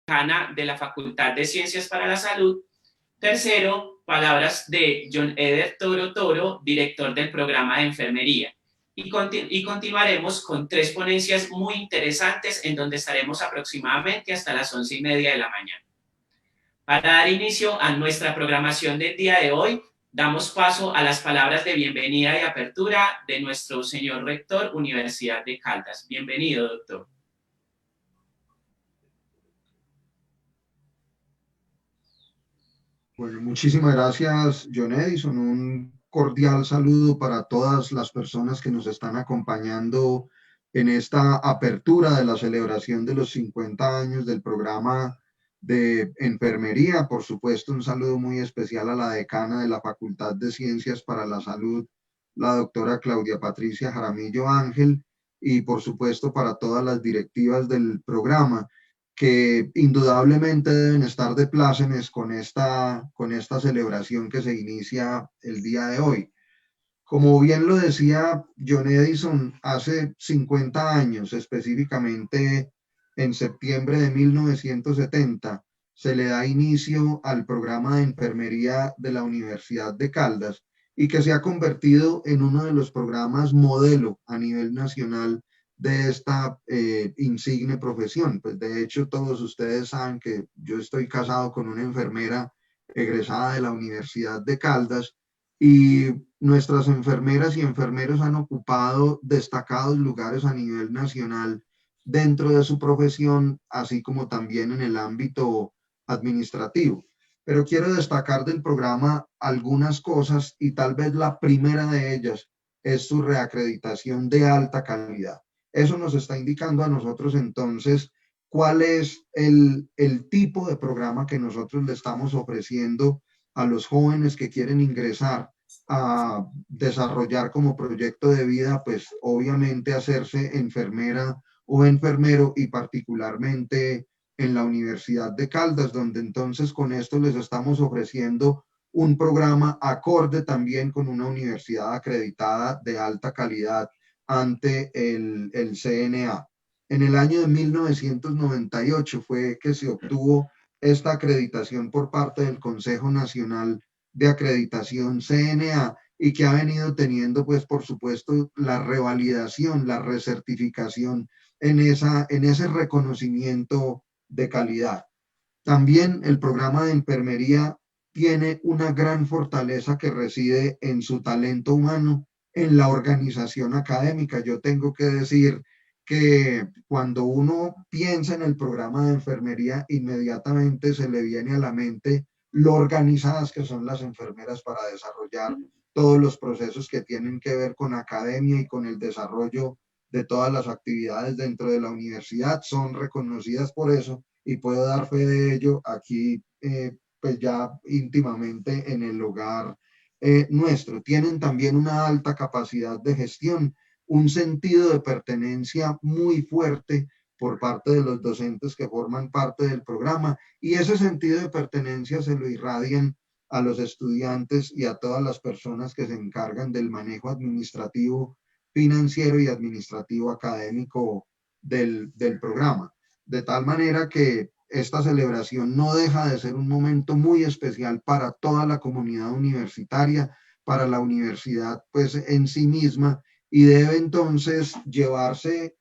decana de la Facultad de Ciencias para la Salud. Tercero, palabras de John Eder Toro Toro, director del programa de enfermería. Y continuaremos con 3 ponencias muy interesantes en donde estaremos aproximadamente hasta las 11:30 de la mañana. Para dar inicio a nuestra programación del día de hoy, damos paso a las palabras de bienvenida y apertura de nuestro señor rector, Universidad de Caldas. Bienvenido, doctor. Bueno, muchísimas gracias, John Edison. Un cordial saludo para todas las personas que nos están acompañando en esta apertura de la celebración de los 50 años del programa de enfermería. Por supuesto, un saludo muy especial a la decana de la Facultad de Ciencias para la Salud, la doctora Claudia Patricia Jaramillo Ángel, y por supuesto para todas las directivas del programa, que indudablemente deben estar de plácemes con esta celebración que se inicia el día de hoy. Como bien lo decía John Edison, hace 50 años, específicamente en septiembre de 1970, se le da inicio al programa de enfermería de la Universidad de Caldas, y que se ha convertido en uno de los programas modelo a nivel nacional de esta insigne profesión. Pues de hecho, todos ustedes saben que yo estoy casado con una enfermera egresada de la Universidad de Caldas, y nuestras enfermeras y enfermeros han ocupado destacados lugares a nivel nacional dentro de su profesión, así como también en el ámbito administrativo. Pero quiero destacar del programa algunas cosas, y tal vez la primera de ellas es su reacreditación de alta calidad. Eso nos está indicando a nosotros entonces cuál es el tipo de programa que nosotros le estamos ofreciendo a los jóvenes que quieren ingresar a desarrollar como proyecto de vida, pues obviamente hacerse enfermera o enfermero, y particularmente en la Universidad de Caldas, donde entonces con esto les estamos ofreciendo un programa acorde también con una universidad acreditada de alta calidad ante el CNA. En el año de 1998 fue que se obtuvo esta acreditación por parte del Consejo Nacional de Acreditación CNA, y que ha venido teniendo, pues, por supuesto, la revalidación, la recertificación en ese reconocimiento de calidad. También el programa de enfermería tiene una gran fortaleza que reside en su talento humano, en la organización académica. Yo tengo que decir que cuando uno piensa en el programa de enfermería, inmediatamente se le viene a la mente lo organizadas que son las enfermeras para desarrollar todos los procesos que tienen que ver con academia y con el desarrollo de todas las actividades dentro de la universidad. Son reconocidas por eso, y puedo dar fe de ello aquí, pues ya íntimamente en el hogar nuestro. Tienen también una alta capacidad de gestión, un sentido de pertenencia muy fuerte por parte de los docentes que forman parte del programa, y ese sentido de pertenencia se lo irradian a los estudiantes y a todas las personas que se encargan del manejo administrativo, financiero y administrativo académico del programa. De tal manera que esta celebración no deja de ser un momento muy especial para toda la comunidad universitaria, para la universidad pues en sí misma, y debe entonces llevarse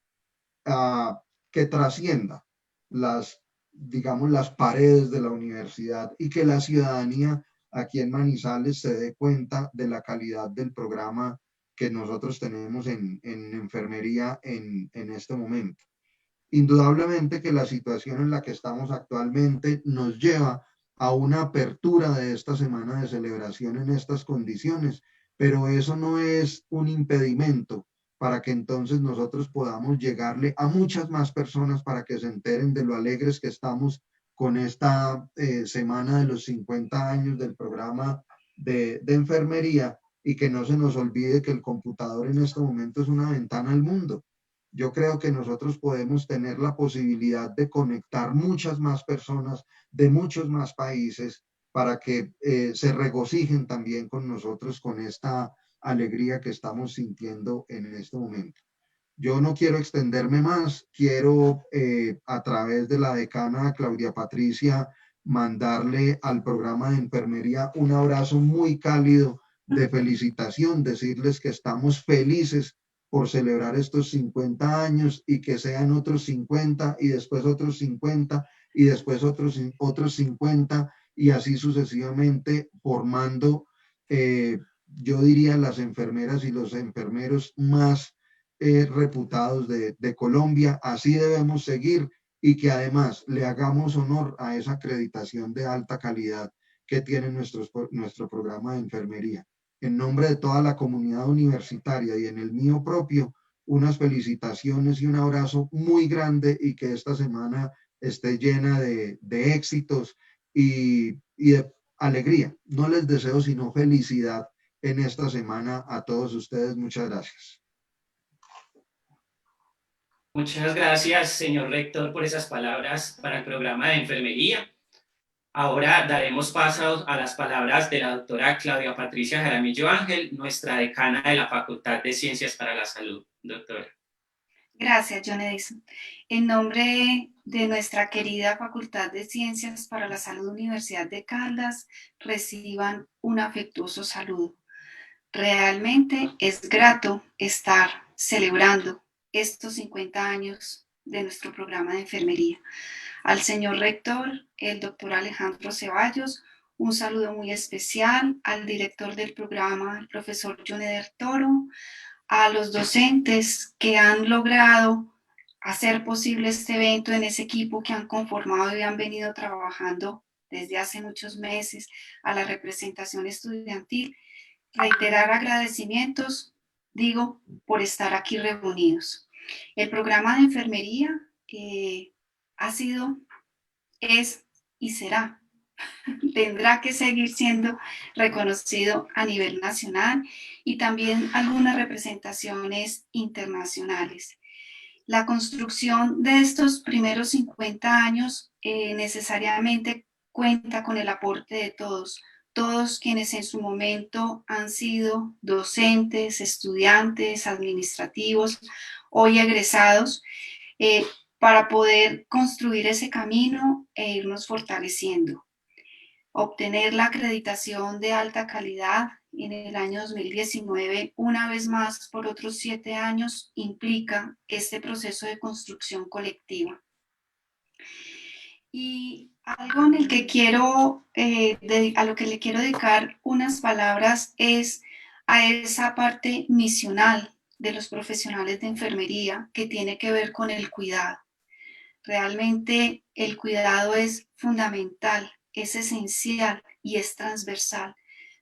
a que trascienda las, digamos, las paredes de la universidad, y que la ciudadanía aquí en Manizales se dé cuenta de la calidad del programa que nosotros tenemos en enfermería en este momento. Indudablemente que la situación en la que estamos actualmente nos lleva a una apertura de esta semana de celebración en estas condiciones, pero eso no es un impedimento para que entonces nosotros podamos llegarle a muchas más personas para que se enteren de lo alegres que estamos con esta semana de los 50 años del programa de enfermería, y que no se nos olvide que el computador en este momento es una ventana al mundo. Yo creo que nosotros podemos tener la posibilidad de conectar muchas más personas de muchos más países para que se regocijen también con nosotros con esta alegría que estamos sintiendo en este momento. Yo no quiero extenderme más, quiero a través de la decana Claudia Patricia mandarle al programa de enfermería un abrazo muy cálido de felicitación, decirles que estamos felices por celebrar estos 50 años y que sean otros 50 y después otros 50 y después otros 50 y así sucesivamente formando, yo diría, las enfermeras y los enfermeros más reputados de Colombia. Así debemos seguir y que además le hagamos honor a esa acreditación de alta calidad que tiene nuestro programa de enfermería. En nombre de toda la comunidad universitaria y en el mío propio, unas felicitaciones y un abrazo muy grande y que esta semana esté llena de éxitos y de alegría. No les deseo sino felicidad en esta semana a todos ustedes. Muchas gracias. Muchas gracias, señor rector, por esas palabras para el programa de enfermería. Ahora daremos paso a las palabras de la doctora Claudia Patricia Jaramillo Ángel, nuestra decana de la Facultad de Ciencias para la Salud. Doctora. Gracias, John Edison. En nombre de nuestra querida Facultad de Ciencias para la Salud Universidad de Caldas, reciban un afectuoso saludo. Realmente es grato estar celebrando estos 50 años de nuestro programa de enfermería. Al señor rector, el doctor Alejandro Ceballos, un saludo muy especial, al director del programa, el profesor John Eder Toro, a los docentes que han logrado hacer posible este evento en ese equipo que han conformado y han venido trabajando desde hace muchos meses, a la representación estudiantil, reiterar agradecimientos, digo, por estar aquí reunidos. El programa de enfermería ha sido, es y será, tendrá que seguir siendo reconocido a nivel nacional y también algunas representaciones internacionales. La construcción de estos primeros 50 años necesariamente cuenta con el aporte de todos quienes en su momento han sido docentes, estudiantes, administrativos, hoy egresados, para poder construir ese camino e irnos fortaleciendo. Obtener la acreditación de alta calidad en el año 2019, una vez más por otros 7 años, implica este proceso de construcción colectiva. Y algo en el que a lo que le quiero dedicar unas palabras es a esa parte misional de los profesionales de enfermería que tiene que ver con el cuidado. Realmente el cuidado es fundamental, es esencial y es transversal,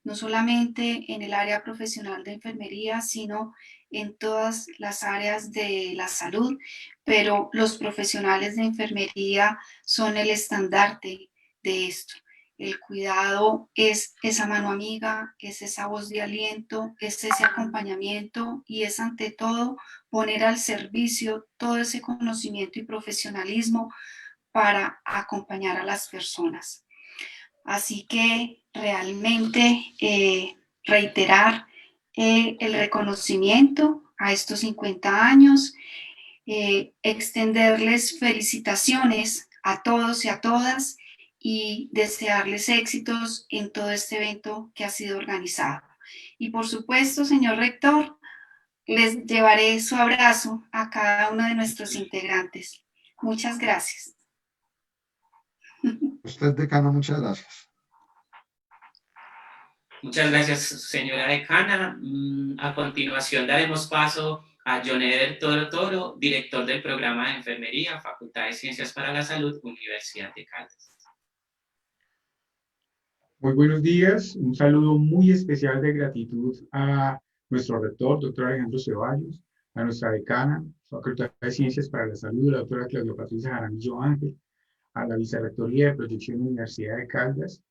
no solamente en el área profesional de enfermería, sino en todas las áreas de la salud, pero los profesionales de enfermería son el estandarte de esto. El cuidado es esa mano amiga, es esa voz de aliento, es ese acompañamiento y es ante todo poner al servicio todo ese conocimiento y profesionalismo para acompañar a las personas. Así que realmente reiterar el reconocimiento a estos 50 años, extenderles felicitaciones a todos y a todas y desearles éxitos en todo este evento que ha sido organizado. Y por supuesto, señor rector, les llevaré su abrazo a cada uno de nuestros integrantes. Muchas gracias. Usted, decana, muchas gracias. Muchas gracias, señora decana. A continuación daremos paso a John Eder Toro, director del programa de enfermería, Facultad de Ciencias para la Salud, Universidad de Caldas. Muy buenos días, un saludo muy especial de gratitud a nuestro rector, doctor Alejandro Ceballos, a nuestra decana, Facultad de Ciencias para la Salud, la doctora Claudia Patricia Jaramillo Ángel, a la Vicerrectoría de Proyección Universidad de Caldas,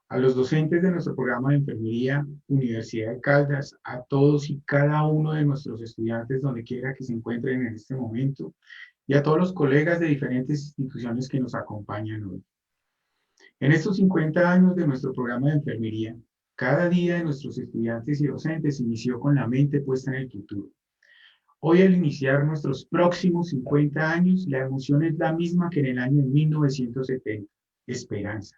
a los docentes de nuestro programa de enfermería Universidad de Caldas, a todos y cada uno de nuestros estudiantes donde quiera que se encuentren en este momento, y a todos los colegas de diferentes instituciones que nos acompañan hoy. En estos 50 años de nuestro programa de enfermería, cada día de nuestros estudiantes y docentes inició con la mente puesta en el futuro. Hoy, al iniciar nuestros próximos 50 años, la emoción es la misma que en el año de 1970, esperanza.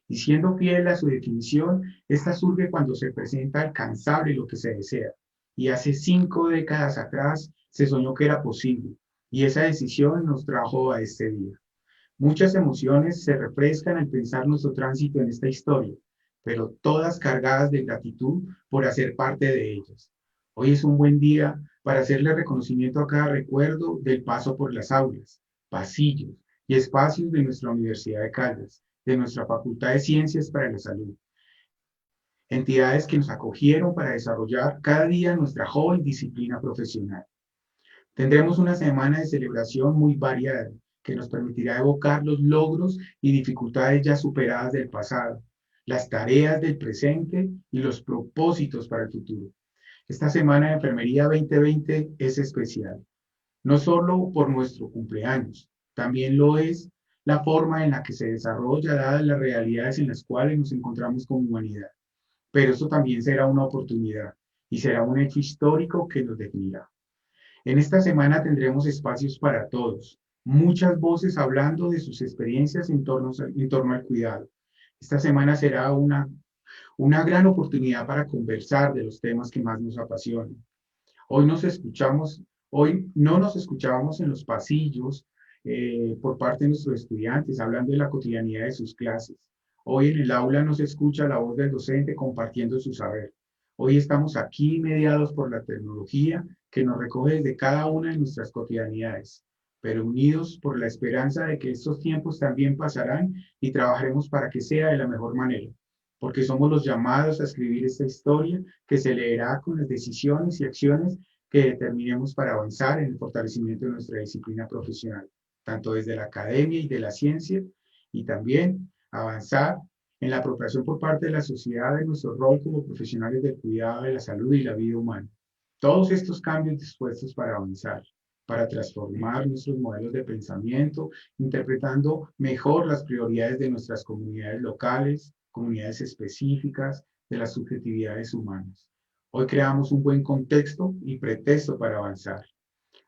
Y siendo fiel a su definición, esta surge cuando se presenta alcanzable lo que se desea. Y hace 5 décadas atrás se soñó que era posible, y esa decisión nos trajo a este día. Muchas emociones se refrescan al pensar nuestro tránsito en esta historia, pero todas cargadas de gratitud por hacer parte de ellas. Hoy es un buen día para hacerle reconocimiento a cada recuerdo del paso por las aulas, pasillos y espacios de nuestra Universidad de Caldas, de nuestra Facultad de Ciencias para la Salud. Entidades que nos acogieron para desarrollar cada día nuestra joven disciplina profesional. Tendremos una semana de celebración muy variada, que nos permitirá evocar los logros y dificultades ya superadas del pasado, las tareas del presente y los propósitos para el futuro. Esta Semana de Enfermería 2020 es especial, no solo por nuestro cumpleaños, también lo es la forma en la que se desarrolla dadas las realidades en las cuales nos encontramos como humanidad. Pero eso también será una oportunidad y será un hecho histórico que nos definirá. En esta semana tendremos espacios para todos, muchas voces hablando de sus experiencias en torno al cuidado. Esta semana será una gran oportunidad para conversar de los temas que más nos apasionan. Hoy no nos escuchábamos en los pasillos por parte de nuestros estudiantes hablando de la cotidianidad de sus clases. Hoy en el aula no se escucha la voz del docente compartiendo su saber. Hoy estamos aquí mediados por la tecnología que nos recoge desde cada una de nuestras cotidianidades, pero unidos por la esperanza de que estos tiempos también pasarán y trabajaremos para que sea de la mejor manera, porque somos los llamados a escribir esta historia que se leerá con las decisiones y acciones que determinemos para avanzar en el fortalecimiento de nuestra disciplina profesional, tanto desde la academia y de la ciencia, y también avanzar en la apropiación por parte de la sociedad de nuestro rol como profesionales del cuidado de la salud y la vida humana. Todos estos cambios dispuestos para avanzar, para transformar nuestros modelos de pensamiento, interpretando mejor las prioridades de nuestras comunidades locales, comunidades específicas, de las subjetividades humanas. Hoy creamos un buen contexto y pretexto para avanzar.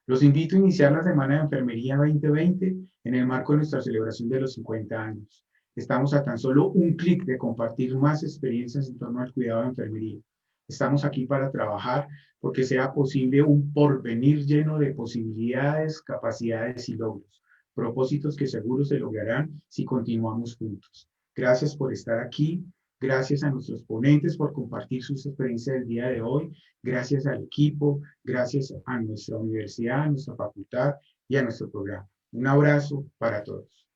Los invito a iniciar la Semana de Enfermería 2020 en el marco de nuestra celebración de los 50 años. Estamos a tan solo un clic de compartir más experiencias en torno al cuidado de enfermería. Estamos aquí para trabajar porque sea posible un porvenir lleno de posibilidades, capacidades y logros, propósitos que seguro se lograrán si continuamos juntos. Gracias por estar aquí, gracias a nuestros ponentes por compartir sus experiencias del día de hoy, gracias al equipo, gracias a nuestra universidad, a nuestra facultad y a nuestro programa. Un abrazo para todos.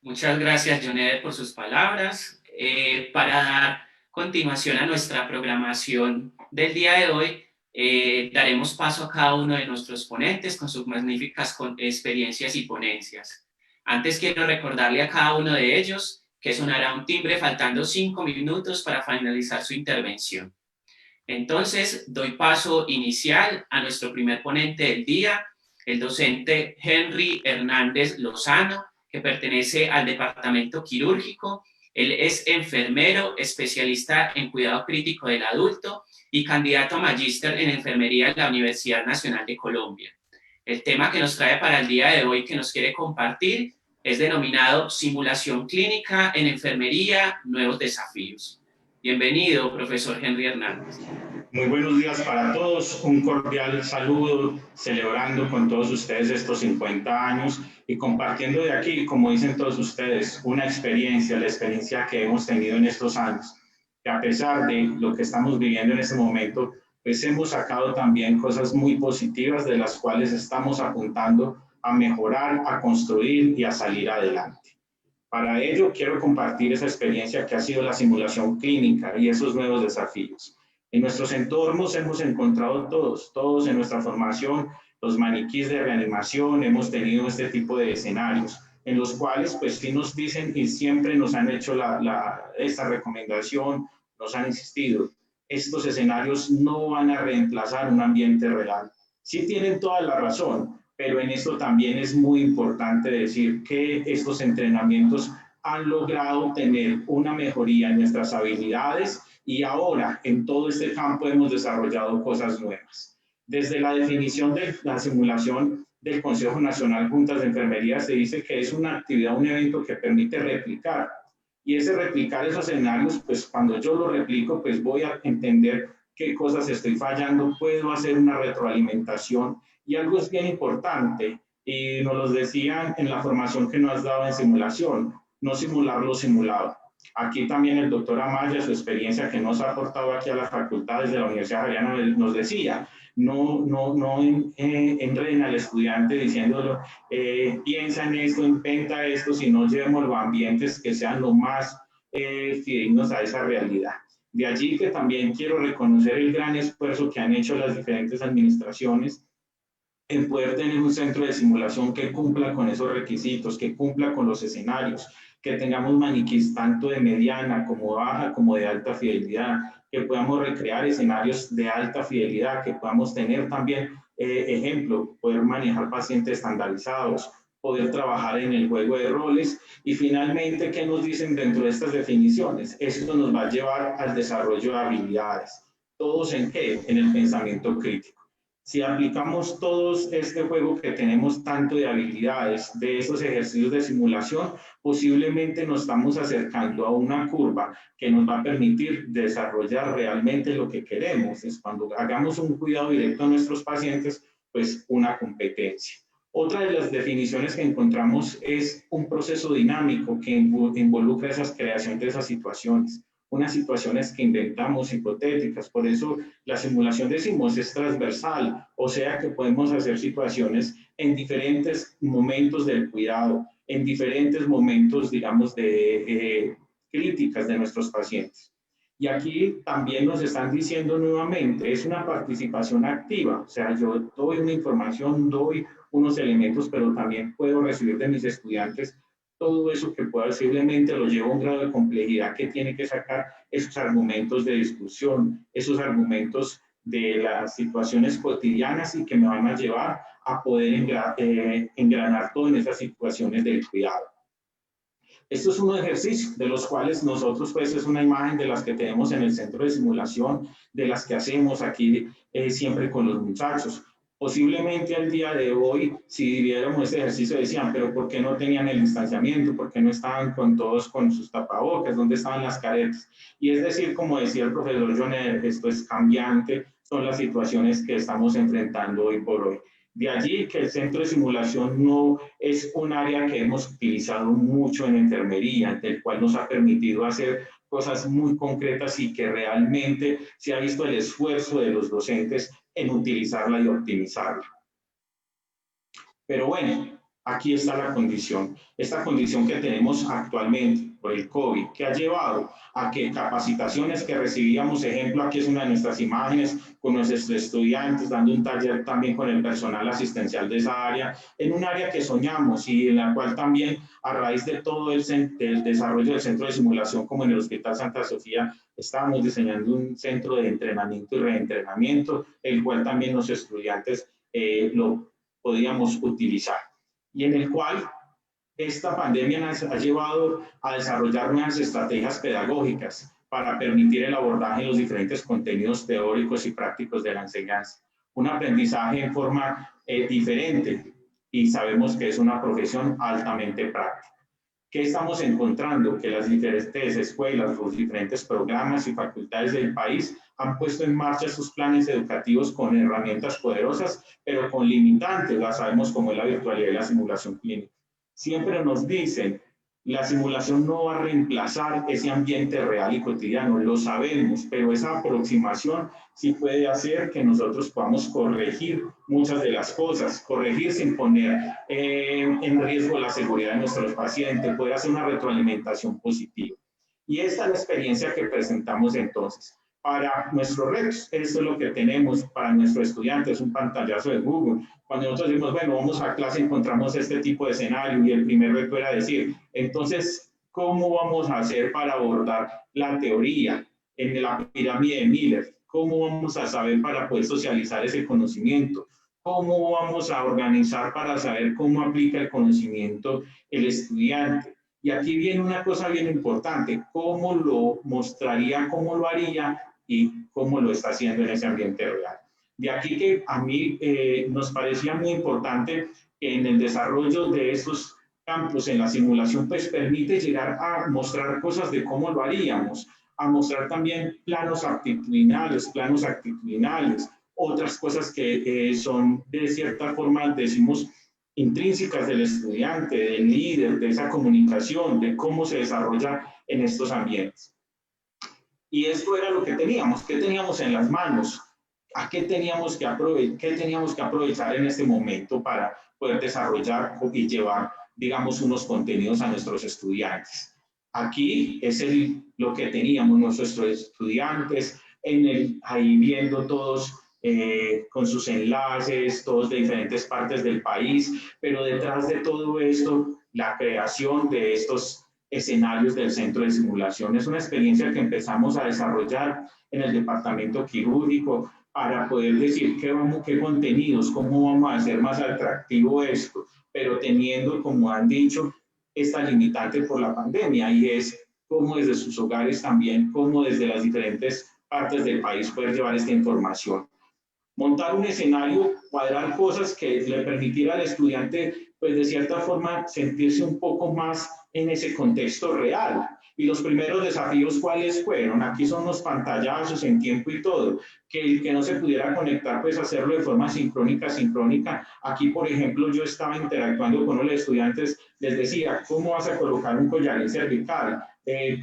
Muchas gracias, John Eder, por sus palabras. Para dar continuación a nuestra programación del día de hoy, daremos paso a cada uno de nuestros ponentes con sus magníficas experiencias y ponencias. Antes quiero recordarle a cada uno de ellos que sonará un timbre faltando 5 minutos para finalizar su intervención. Entonces, doy paso inicial a nuestro primer ponente del día, el docente Henry Hernández Lozano, que pertenece al departamento quirúrgico. Él es enfermero, especialista en cuidado crítico del adulto y candidato a magíster en enfermería en la Universidad Nacional de Colombia. El tema que nos trae para el día de hoy, que nos quiere compartir, es denominado Simulación Clínica en Enfermería, Nuevos Desafíos. Bienvenido, profesor Henry Hernández. Muy buenos días para todos, un cordial saludo, celebrando con todos ustedes estos 50 años y compartiendo de aquí, como dicen todos ustedes, una experiencia, la experiencia que hemos tenido en estos años, que a pesar de lo que estamos viviendo en este momento, pues hemos sacado también cosas muy positivas de las cuales estamos apuntando a mejorar, a construir y a salir adelante. Para ello quiero compartir esa experiencia que ha sido la simulación clínica y esos nuevos desafíos. En nuestros entornos hemos encontrado todos en nuestra formación, los maniquís de reanimación, hemos tenido este tipo de escenarios en los cuales pues sí nos dicen y siempre nos han hecho esta recomendación, nos han insistido, estos escenarios no van a reemplazar un ambiente real. Sí tienen toda la razón, pero en esto también es muy importante decir que estos entrenamientos han logrado tener una mejoría en nuestras habilidades y ahora en todo este campo hemos desarrollado cosas nuevas. Desde la definición de la simulación del Consejo Nacional Juntas de Enfermería se dice que es una actividad, un evento que permite replicar. Y ese replicar esos escenarios, pues cuando yo lo replico, pues voy a entender qué cosas estoy fallando, puedo hacer una retroalimentación. Y algo es bien importante, y nos lo decían en la formación que nos has dado en simulación, no simular lo simulado. Aquí también el doctor Amaya, su experiencia que nos ha aportado aquí a las facultades de la Universidad Javeriana, nos decía, no enreden al estudiante diciéndolo, piensa en esto, inventa esto, sino llevémoslo a ambientes que sean lo más fidedignos a esa realidad. De allí que también quiero reconocer el gran esfuerzo que han hecho las diferentes administraciones en poder tener un centro de simulación que cumpla con esos requisitos, que cumpla con los escenarios, que tengamos maniquís tanto de mediana como baja como de alta fidelidad, que podamos recrear escenarios de alta fidelidad, que podamos tener también, ejemplo, poder manejar pacientes estandarizados, poder trabajar en el juego de roles y finalmente, ¿qué nos dicen dentro de estas definiciones? Esto nos va a llevar al desarrollo de habilidades. ¿Todos en qué? En el pensamiento crítico. Si aplicamos todos este juego que tenemos tanto de habilidades, de esos ejercicios de simulación, posiblemente nos estamos acercando a una curva que nos va a permitir desarrollar realmente lo que queremos. Es cuando hagamos un cuidado directo a nuestros pacientes, pues una competencia. Otra de las definiciones que encontramos es un proceso dinámico que involucra esa creación de esas situaciones. Unas situaciones que inventamos hipotéticas, por eso la simulación decimos es transversal, o sea que podemos hacer situaciones en diferentes momentos del cuidado, en diferentes momentos, digamos, de críticas de nuestros pacientes. Y aquí también nos están diciendo nuevamente, es una participación activa, o sea, yo doy una información, doy unos elementos, pero también puedo recibir de mis estudiantes todo eso que posiblemente lo lleva a un grado de complejidad que tiene que sacar esos argumentos de discusión, esos argumentos de las situaciones cotidianas y que me van a llevar a poder engranar todo en esas situaciones del cuidado. Esto es un ejercicio de los cuales nosotros, pues, es una imagen de las que tenemos en el centro de simulación, de las que hacemos aquí siempre con los muchachos. Posiblemente al día de hoy, si viéramos este ejercicio, decían, pero ¿por qué no tenían el distanciamiento? ¿Por qué no estaban todos con sus tapabocas? ¿Dónde estaban las caretas? Y es decir, como decía el profesor Joner, esto es cambiante, son las situaciones que estamos enfrentando hoy por hoy. De allí que el centro de simulación no es un área que hemos utilizado mucho en enfermería, del cual nos ha permitido hacer cosas muy concretas y que realmente se ha visto el esfuerzo de los docentes en utilizarla y optimizarla. Pero bueno, aquí está la condición. Esta condición que tenemos actualmente por el COVID, que ha llevado a que capacitaciones que recibíamos, ejemplo, aquí es una de nuestras imágenes con nuestros estudiantes, dando un taller también con el personal asistencial de esa área, en un área que soñamos y en la cual también, a raíz de todo el desarrollo del centro de simulación, como en el Hospital Santa Sofía, estábamos diseñando un centro de entrenamiento y reentrenamiento, el cual también los estudiantes lo podíamos utilizar y en el cual esta pandemia nos ha llevado a desarrollar unas estrategias pedagógicas para permitir el abordaje de los diferentes contenidos teóricos y prácticos de la enseñanza. Un aprendizaje en forma diferente y sabemos que es una profesión altamente práctica. ¿Qué estamos encontrando? Que las diferentes escuelas, los diferentes programas y facultades del país han puesto en marcha sus planes educativos con herramientas poderosas, pero con limitantes, las sabemos como es la virtualidad y la simulación clínica. Siempre nos dicen, la simulación no va a reemplazar ese ambiente real y cotidiano, lo sabemos, pero esa aproximación sí puede hacer que nosotros podamos corregir muchas de las cosas, corregir sin poner en riesgo la seguridad de nuestros pacientes, poder hacer una retroalimentación positiva. Y esta es la experiencia que presentamos entonces. Para nuestros retos, eso es lo que tenemos para nuestros estudiantes, un pantallazo de Google. Cuando nosotros decimos, bueno, vamos a clase, encontramos este tipo de escenario y el primer reto era decir, entonces, ¿cómo vamos a hacer para abordar la teoría en la pirámide de Miller? ¿Cómo vamos a saber para poder socializar ese conocimiento? ¿Cómo vamos a organizar para saber cómo aplica el conocimiento el estudiante? Y aquí viene una cosa bien importante, cómo lo mostraría, cómo lo haría y cómo lo está haciendo en ese ambiente real. De aquí que a mí nos parecía muy importante que en el desarrollo de estos campos en la simulación, pues permite llegar a mostrar cosas de cómo lo haríamos, a mostrar también planos actitudinales, otras cosas que son de cierta forma, decimos, intrínsecas del estudiante, del líder, de esa comunicación, de cómo se desarrolla en estos ambientes. Y esto era lo que teníamos. ¿Qué teníamos en las manos? ¿A qué teníamos que aprovechar en este momento para poder desarrollar y llevar, digamos, unos contenidos a nuestros estudiantes? Aquí es lo que teníamos nuestros estudiantes, ahí viendo todos con sus enlaces, todos de diferentes partes del país, pero detrás de todo esto, la creación de estos escenarios del centro de simulación. Es una experiencia que empezamos a desarrollar en el departamento quirúrgico para poder decir qué contenidos, cómo vamos a hacer más atractivo esto, pero teniendo, como han dicho, esta limitante por la pandemia, y es cómo desde sus hogares también, cómo desde las diferentes partes del país poder llevar esta información. Montar un escenario, cuadrar cosas que le permitiera al estudiante, pues de cierta forma, sentirse un poco más en ese contexto real. Y los primeros desafíos, ¿cuáles fueron? Aquí son los pantallazos en tiempo y todo. Que el que no se pudiera conectar, pues hacerlo de forma sincrónica. Aquí, por ejemplo, yo estaba interactuando con los estudiantes, les decía, ¿cómo vas a colocar un collarín cervical?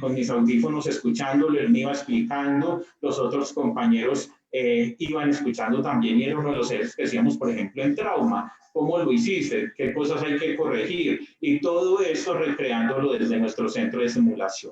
Con mis audífonos escuchándolo, él me iba explicando, los otros compañeros iban escuchando también, y era uno de los ejes que decíamos, por ejemplo, en trauma, cómo lo hiciste, qué cosas hay que corregir, y todo eso recreándolo desde nuestro centro de simulación.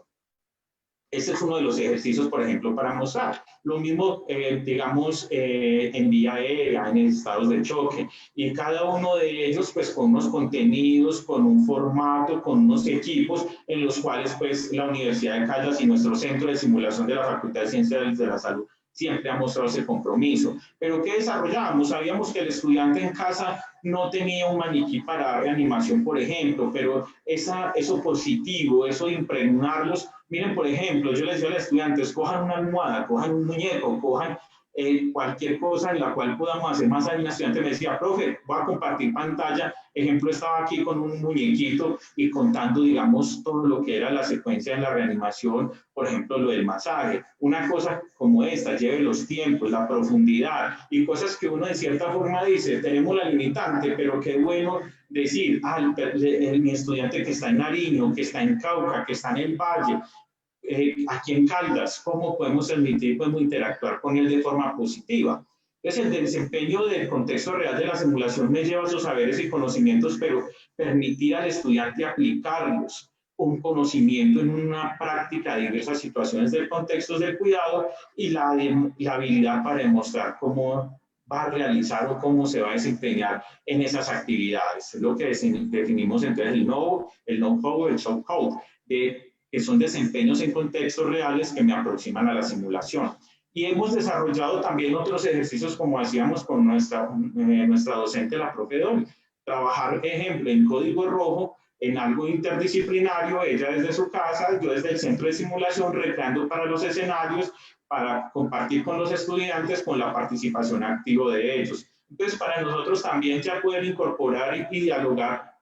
Este es uno de los ejercicios, por ejemplo, para mostrar. Lo mismo, digamos, en vía aérea, en estados de choque, y cada uno de ellos, pues, con unos contenidos, con un formato, con unos equipos, en los cuales, pues, la Universidad de Caldas y nuestro centro de simulación de la Facultad de Ciencias de la Salud siempre ha mostrado ese compromiso. Pero ¿qué desarrollábamos? Sabíamos que el estudiante en casa no tenía un maniquí para reanimación, por ejemplo, pero eso positivo, eso de impregnarlos. Miren, por ejemplo, yo les decía a los estudiantes, cojan una almohada, cojan un muñeco, cojan cualquier cosa en la cual podamos hacer más. Un estudiante me decía, profe, voy a compartir pantalla. Ejemplo, estaba aquí con un muñequito y contando, digamos, todo lo que era la secuencia en la reanimación, por ejemplo, lo del masaje. Una cosa como esta, lleve los tiempos, la profundidad y cosas que uno de cierta forma dice, tenemos la limitante, pero qué bueno decir, mi estudiante que está en Nariño, que está en Cauca, que está en el Valle, aquí en Caldas, cómo podemos permitir, podemos interactuar con él de forma positiva. Entonces, el desempeño del contexto real de la simulación me lleva a sus saberes y conocimientos, pero permitir al estudiante aplicarlos, un conocimiento en una práctica de diversas situaciones del contexto del cuidado, y la habilidad para demostrar cómo va a realizar o cómo se va a desempeñar en esas actividades. Es lo que definimos entonces el know-how, el show code, que son desempeños en contextos reales que me aproximan a la simulación. Y hemos desarrollado también otros ejercicios, como hacíamos con nuestra docente, la profe Dolly. Trabajar, ejemplo, en código rojo, en algo interdisciplinario, ella desde su casa, yo desde el centro de simulación, recreando para los escenarios, para compartir con los estudiantes, con la participación activa de ellos. Entonces, para nosotros también ya poder incorporar y dialogar,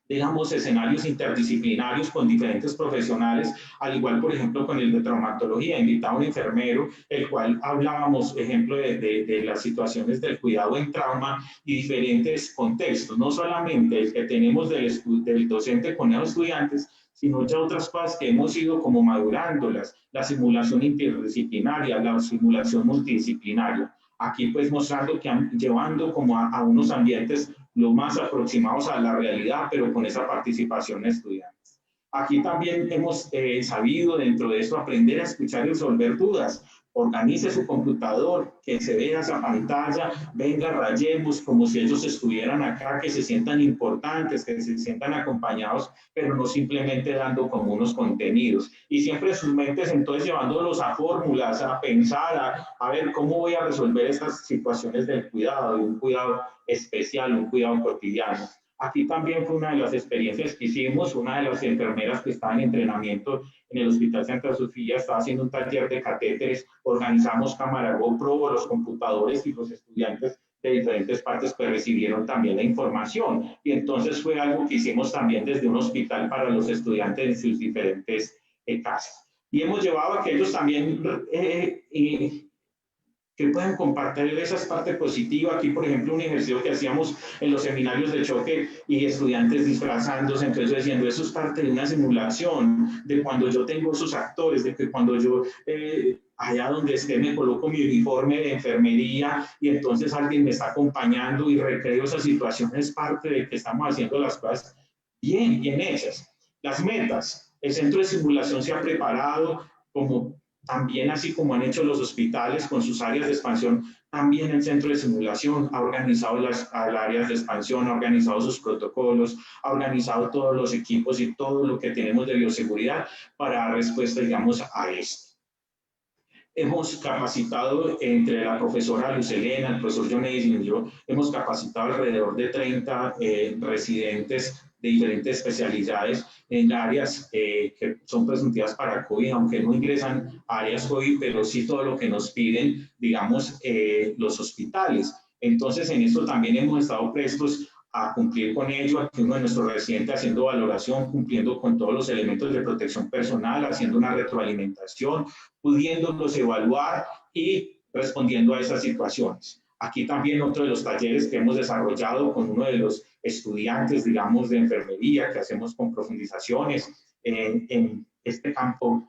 digamos, escenarios interdisciplinarios con diferentes profesionales, al igual, por ejemplo, con el de traumatología, invitado a un enfermero, el cual hablábamos, ejemplo, de las situaciones del cuidado en trauma y diferentes contextos, no solamente el que tenemos del docente con los estudiantes, sino ya otras cosas que hemos ido como madurándolas, la simulación interdisciplinaria, la simulación multidisciplinaria. Aquí pues mostrando que llevando como a unos ambientes lo más aproximados a la realidad, pero con esa participación de estudiantes. Aquí también hemos sabido dentro de eso aprender a escuchar y resolver dudas. Organice su computador, que se vea esa pantalla, venga, rayemos como si ellos estuvieran acá, que se sientan importantes, que se sientan acompañados, pero no simplemente dando como unos contenidos. Y siempre sus mentes entonces llevándolos a fórmulas, a pensar, a ver cómo voy a resolver estas situaciones del cuidado, de un cuidado especial, un cuidado cotidiano. Aquí también fue una de las experiencias que hicimos. Una de las enfermeras que estaba en entrenamiento en el Hospital Santa Sofía estaba haciendo un taller de catéteres. Organizamos cámara GoPro, los computadores, y los estudiantes de diferentes partes pues recibieron también la información. Y entonces fue algo que hicimos también desde un hospital para los estudiantes en sus diferentes casas. Y hemos llevado a que ellos también que puedan compartir esa parte positiva. Aquí, por ejemplo, un ejercicio que hacíamos en los seminarios de choque y estudiantes disfrazándose, entonces diciendo, eso es parte de una simulación, de cuando yo tengo esos actores, de que cuando yo allá donde esté me coloco mi uniforme de enfermería y entonces alguien me está acompañando y recreo esa situación, es parte de que estamos haciendo las cosas bien hechas. Las metas, el centro de simulación se ha preparado como también, así como han hecho los hospitales con sus áreas de expansión, también el centro de simulación ha organizado las áreas de expansión, ha organizado sus protocolos, ha organizado todos los equipos y todo lo que tenemos de bioseguridad para dar respuesta, digamos, a esto. Hemos capacitado entre la profesora Luz Elena, el profesor John Edison y yo, hemos capacitado alrededor de 30 residentes de diferentes especialidades en áreas que son presuntivas para COVID, aunque no ingresan a áreas COVID, pero sí todo lo que nos piden, digamos, los hospitales. Entonces, en esto también hemos estado prestos a cumplir con ello. Aquí uno de nuestros residentes haciendo valoración, cumpliendo con todos los elementos de protección personal, haciendo una retroalimentación, pudiéndolos evaluar y respondiendo a esas situaciones. Aquí también otro de los talleres que hemos desarrollado con uno de los estudiantes, digamos, de enfermería, que hacemos con profundizaciones en este campo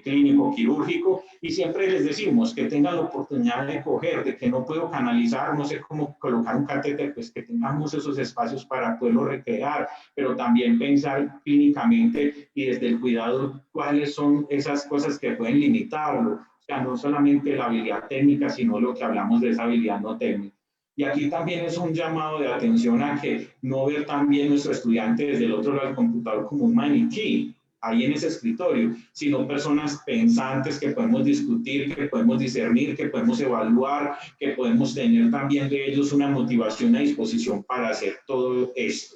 clínico quirúrgico, y siempre les decimos que tengan la oportunidad de coger, de que no puedo canalizar, no sé cómo colocar un catéter, pues que tengamos esos espacios para poderlo recrear, pero también pensar clínicamente y desde el cuidado cuáles son esas cosas que pueden limitarlo, o sea, no solamente la habilidad técnica, sino lo que hablamos de esa habilidad no técnica. Y aquí también es un llamado de atención a que no ver también nuestro estudiante desde el otro lado del computador como un maniquí, ahí en ese escritorio, sino personas pensantes que podemos discutir, que podemos discernir, que podemos evaluar, que podemos tener también de ellos una motivación, una disposición para hacer todo esto.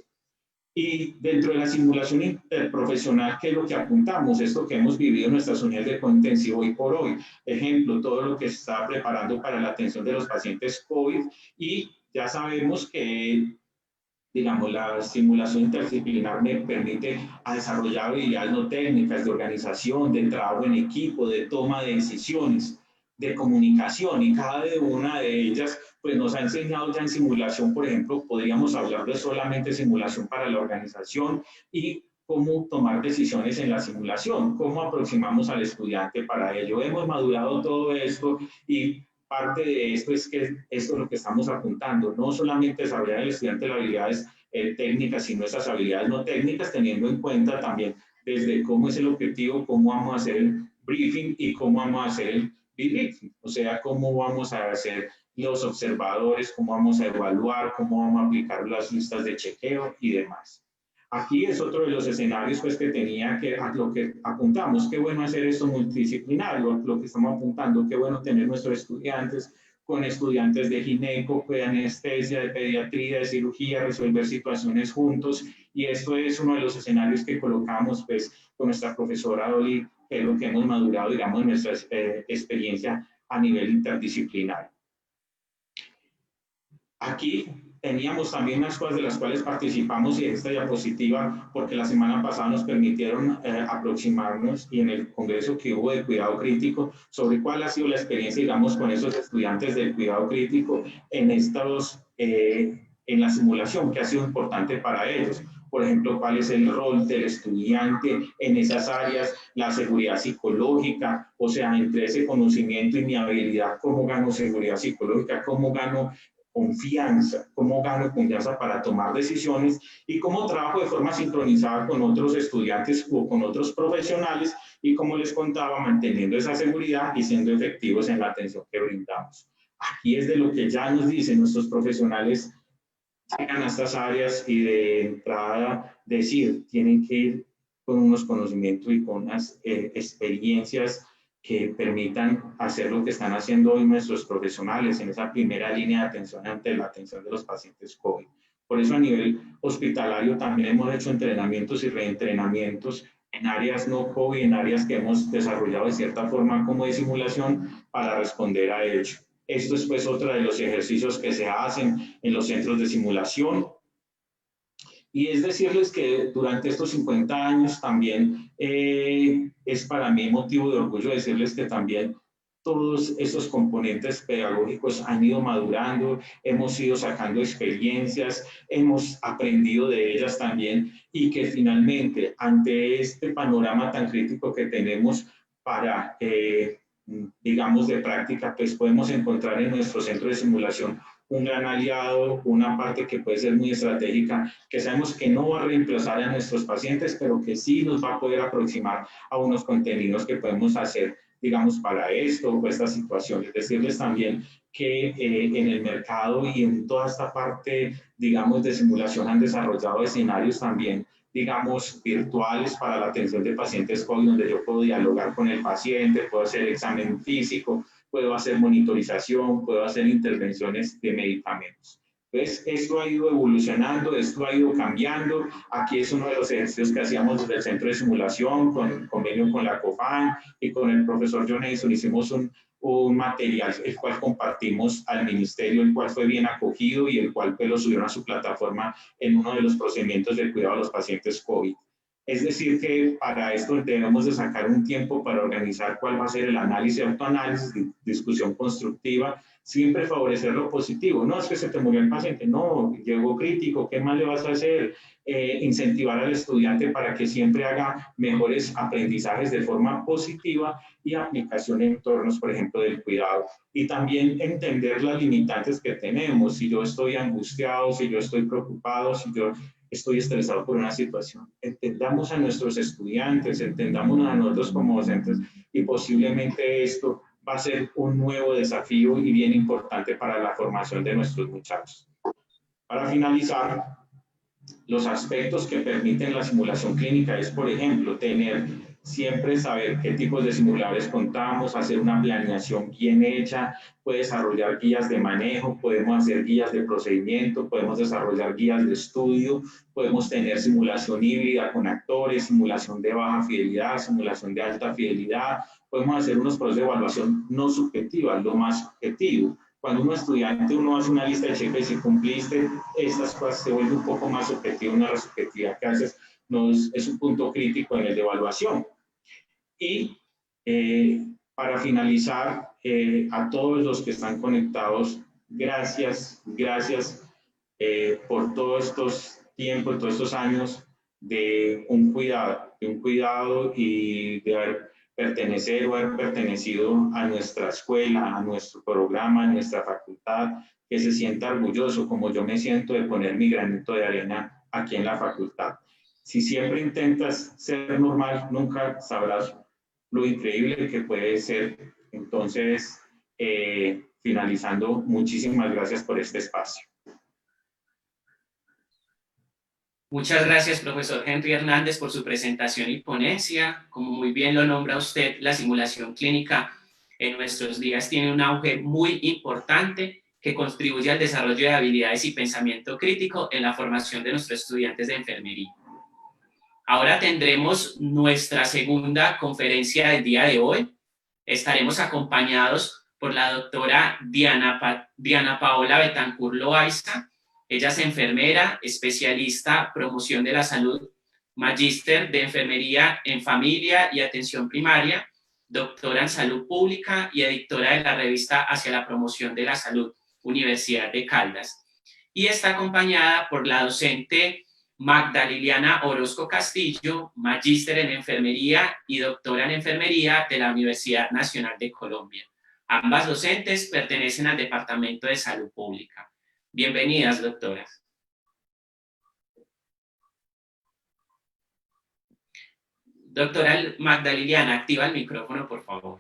Y dentro de la simulación interprofesional, ¿qué es lo que apuntamos? Esto que hemos vivido en nuestras unidades de cuidado intensivo hoy por hoy. Ejemplo, todo lo que se está preparando para la atención de los pacientes COVID, y ya sabemos que, digamos, la simulación interdisciplinar me permite desarrollar habilidades no técnicas de organización, de trabajo en equipo, de toma de decisiones, de comunicación, y cada una de ellas pues nos ha enseñado ya en simulación. Por ejemplo, podríamos hablar de solamente simulación para la organización y cómo tomar decisiones en la simulación, cómo aproximamos al estudiante para ello. Hemos madurado todo esto, y parte de esto es que esto es lo que estamos apuntando, no solamente desarrollar al estudiante las habilidades técnicas, sino esas habilidades no técnicas, teniendo en cuenta también desde cómo es el objetivo, cómo vamos a hacer el briefing y cómo vamos a hacer el debriefing, o sea, cómo vamos a hacer los observadores, cómo vamos a evaluar, cómo vamos a aplicar las listas de chequeo y demás. Aquí es otro de los escenarios pues, que tenía que, a lo que apuntamos, qué bueno hacer esto multidisciplinar, lo que estamos apuntando, qué bueno tener nuestros estudiantes con estudiantes de gineco, de anestesia, de pediatría, de cirugía, resolver situaciones juntos, y esto es uno de los escenarios que colocamos pues, con nuestra profesora Dolly, que es lo que hemos madurado, digamos, en nuestra experiencia a nivel interdisciplinario. Aquí teníamos también unas cosas de las cuales participamos, y esta diapositiva, porque la semana pasada nos permitieron aproximarnos, y en el congreso que hubo de cuidado crítico, sobre cuál ha sido la experiencia, digamos, con esos estudiantes del cuidado crítico en en la simulación, que ha sido importante para ellos. Por ejemplo, cuál es el rol del estudiante en esas áreas, la seguridad psicológica, o sea, entre ese conocimiento y mi habilidad, cómo gano seguridad psicológica, cómo gano confianza, cómo gano confianza para tomar decisiones, y cómo trabajo de forma sincronizada con otros estudiantes o con otros profesionales, y como les contaba, manteniendo esa seguridad y siendo efectivos en la atención que brindamos. Aquí es de lo que ya nos dicen nuestros profesionales, llegan a estas áreas y de entrada decir, tienen que ir con unos conocimientos y con unas experiencias que permitan hacer lo que están haciendo hoy nuestros profesionales en esa primera línea de atención ante la atención de los pacientes COVID. Por eso a nivel hospitalario también hemos hecho entrenamientos y reentrenamientos en áreas no COVID, en áreas que hemos desarrollado de cierta forma como de simulación para responder a ello. Esto es pues otro de los ejercicios que se hacen en los centros de simulación. Y es decirles que durante estos 50 años también es para mí motivo de orgullo decirles que también todos esos componentes pedagógicos han ido madurando, hemos ido sacando experiencias, hemos aprendido de ellas también y que finalmente ante este panorama tan crítico que tenemos para, digamos, de práctica, pues podemos encontrar en nuestro centro de simulación un gran aliado, una parte que puede ser muy estratégica, que sabemos que no va a reemplazar a nuestros pacientes, pero que sí nos va a poder aproximar a unos contenidos que podemos hacer, digamos, para esto o esta situación. Es decirles también que en el mercado y en toda esta parte, digamos, de simulación han desarrollado escenarios también, digamos, virtuales para la atención de pacientes COVID, donde yo puedo dialogar con el paciente, puedo hacer examen físico, puedo hacer monitorización, puedo hacer intervenciones de medicamentos. Entonces, esto ha ido evolucionando, esto ha ido cambiando. Aquí es uno de los ejercicios que hacíamos desde el centro de simulación, con convenio con la COFAN y con el profesor John Edison. Hicimos un material, el cual compartimos al ministerio, el cual fue bien acogido y el cual pues, lo subieron a su plataforma en uno de los procedimientos de cuidado de los pacientes COVID. Es decir, que para esto debemos de sacar un tiempo para organizar cuál va a ser el análisis, autoanálisis, discusión constructiva, siempre favorecer lo positivo. No es que se te murió el paciente, no, llegó crítico, ¿qué más le vas a hacer? Incentivar al estudiante para que siempre haga mejores aprendizajes de forma positiva y aplicación en entornos, por ejemplo, del cuidado. Y también entender las limitantes que tenemos. Si yo estoy angustiado, si yo estoy preocupado, si yo estoy estresado por una situación. Entendamos a nuestros estudiantes, entendamos a nosotros como docentes y posiblemente esto va a ser un nuevo desafío y bien importante para la formación de nuestros muchachos. Para finalizar, los aspectos que permiten la simulación clínica es, por ejemplo, siempre saber qué tipos de simuladores contamos, hacer una planeación bien hecha, puede desarrollar guías de manejo, podemos hacer guías de procedimiento, podemos desarrollar guías de estudio, podemos tener simulación híbrida con actores, simulación de baja fidelidad, simulación de alta fidelidad, podemos hacer unos procesos de evaluación no subjetiva, lo más objetivo. Cuando uno estudiante, uno hace una lista de cheques y si cumpliste estas cosas, se vuelve un poco más subjetivo, una subjetividad que a veces es un punto crítico en el de evaluación. Y para finalizar, a todos los que están conectados, gracias por todos estos tiempos, todos estos años de un cuidado y de haber pertenecer o haber pertenecido a nuestra escuela, a nuestro programa, a nuestra facultad, que se sienta orgulloso, como yo me siento de poner mi granito de arena aquí en la facultad. Si siempre intentas ser normal, nunca sabrás lo increíble que puede ser. Entonces, finalizando, muchísimas gracias por este espacio. Muchas gracias, profesor Henry Hernández, por su presentación y ponencia. Como muy bien lo nombra usted, la simulación clínica en nuestros días tiene un auge muy importante que contribuye al desarrollo de habilidades y pensamiento crítico en la formación de nuestros estudiantes de enfermería. Ahora tendremos nuestra segunda conferencia del día de hoy. Estaremos acompañados por la doctora Diana Paola Betancur Loaiza. Ella es enfermera, especialista promoción de la salud, magíster de enfermería en familia y atención primaria, doctora en salud pública y editora de la revista Hacia la Promoción de la Salud, Universidad de Caldas. Y está acompañada por la docente Magda Liliana Orozco Castillo, magíster en enfermería y doctora en enfermería de la Universidad Nacional de Colombia. Ambas docentes pertenecen al Departamento de Salud Pública. Bienvenidas, doctoras. Doctora Magda Liliana, activa el micrófono, por favor.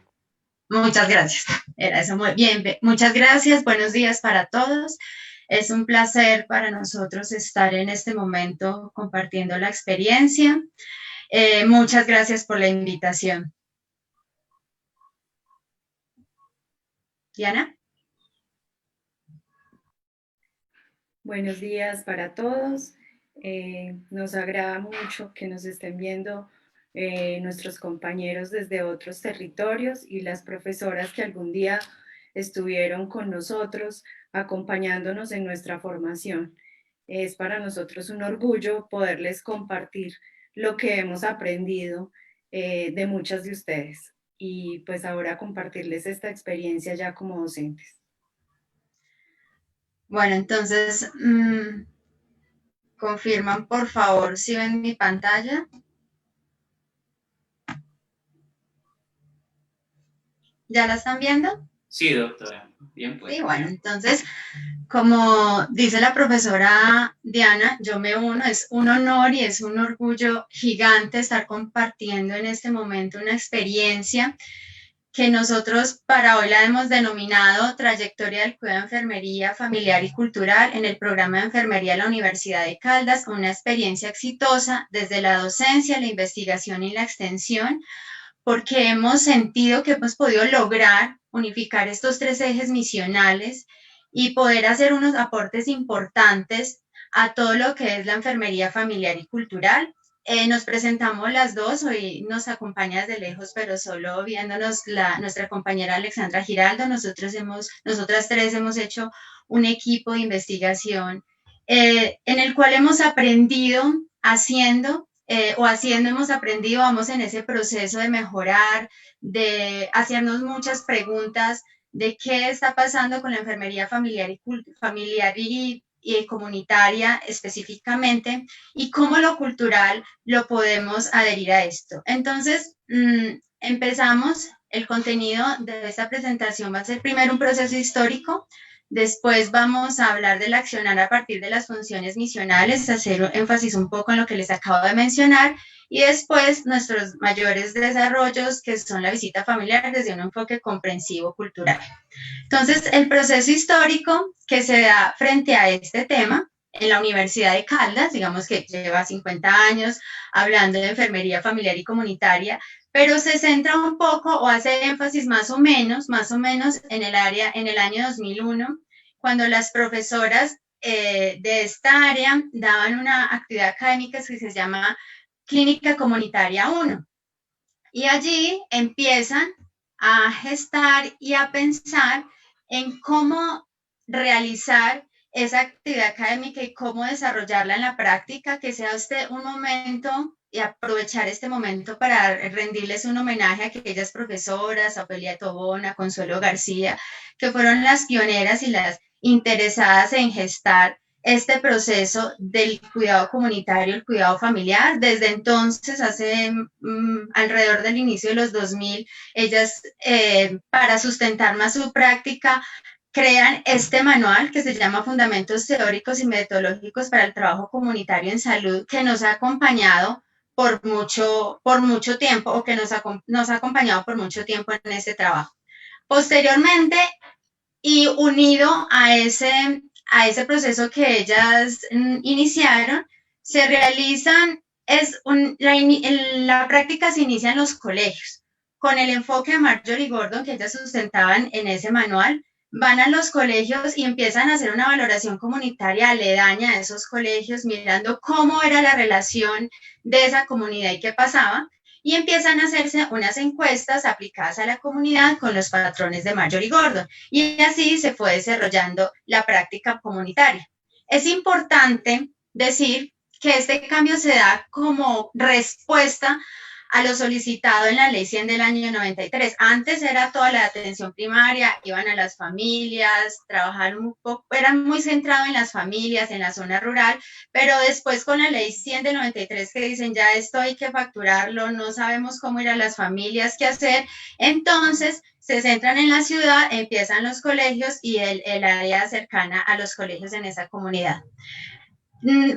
Muchas gracias. Era eso, muy bien. Muchas gracias. Buenos días para todos. Es un placer para nosotros estar en este momento compartiendo la experiencia. Muchas gracias por la invitación. Diana. Buenos días para todos. Nos agrada mucho que nos estén viendo nuestros compañeros desde otros territorios y las profesoras que algún día estuvieron con nosotros acompañándonos en nuestra formación. Es para nosotros un orgullo poderles compartir lo que hemos aprendido de muchas de ustedes y pues ahora compartirles esta experiencia ya como docentes. Bueno, entonces, confirman por favor si ven mi pantalla. ¿Ya la están viendo? Sí, doctora. Bien, pues. Sí, bueno, entonces, como dice la profesora Diana, yo me uno, es un honor y es un orgullo gigante estar compartiendo en este momento una experiencia que nosotros para hoy la hemos denominado Trayectoria del Cuidado de Enfermería Familiar y Cultural en el programa de Enfermería de la Universidad de Caldas, una experiencia exitosa desde la docencia, la investigación y la extensión, porque hemos sentido que hemos podido lograr unificar estos 3 ejes misionales y poder hacer unos aportes importantes a todo lo que es la enfermería familiar y cultural. Nos presentamos las dos, hoy nos acompaña desde lejos, pero solo viéndonos nuestra compañera Alexandra Giraldo. Nosotras 3 hemos hecho un equipo de investigación en el cual hemos aprendido haciendo hemos aprendido, vamos en ese proceso de mejorar, de hacernos muchas preguntas de qué está pasando con la enfermería familiar y comunitaria específicamente y cómo lo cultural lo podemos adherir a esto. Entonces, empezamos. El contenido de esta presentación va a ser primero un proceso histórico. Después vamos a hablar del accionar a partir de las funciones misionales, hacer énfasis un poco en lo que les acabo de mencionar, y después nuestros mayores desarrollos, que son la visita familiar desde un enfoque comprensivo cultural. Entonces, el proceso histórico que se da frente a este tema en la Universidad de Caldas, digamos que lleva 50 años hablando de enfermería familiar y comunitaria, pero se centra un poco o hace énfasis más o menos en el año 2001, cuando las profesoras de esta área daban una actividad académica que se llama Clínica Comunitaria 1. Y allí empiezan a gestar y a pensar en cómo realizar esa actividad académica y cómo desarrollarla en la práctica, que sea un momento y aprovechar este momento para rendirles un homenaje a aquellas profesoras, a Ofelia Tobón, a Consuelo García, que fueron las pioneras y las interesadas en gestar este proceso del cuidado comunitario, el cuidado familiar. Desde entonces, hace alrededor del inicio de los 2000, ellas, para sustentar más su práctica, crean este manual que se llama Fundamentos Teóricos y Metodológicos para el Trabajo Comunitario en Salud, que nos ha acompañado por mucho tiempo, o que nos ha acompañado por mucho tiempo en este trabajo. Posteriormente, y unido a ese proceso que ellas iniciaron, se realizan, la práctica se inicia en los colegios, con el enfoque de Marjorie Gordon que ellas sustentaban en ese manual. Van a los colegios y empiezan a hacer una valoración comunitaria aledaña a esos colegios, mirando cómo era la relación de esa comunidad y qué pasaba, y empiezan a hacerse unas encuestas aplicadas a la comunidad con los patrones de Marjorie Gordon, y así se fue desarrollando la práctica comunitaria. Es importante decir que este cambio se da como respuesta a lo solicitado en la Ley 100 del año 93. Antes era toda la atención primaria, iban a las familias, trabajaron un poco, eran muy centrados en las familias, en la zona rural, pero después con la Ley 100 del 93 que dicen ya esto hay que facturarlo, no sabemos cómo ir a las familias, qué hacer, entonces se centran en la ciudad, empiezan los colegios y el área cercana a los colegios en esa comunidad.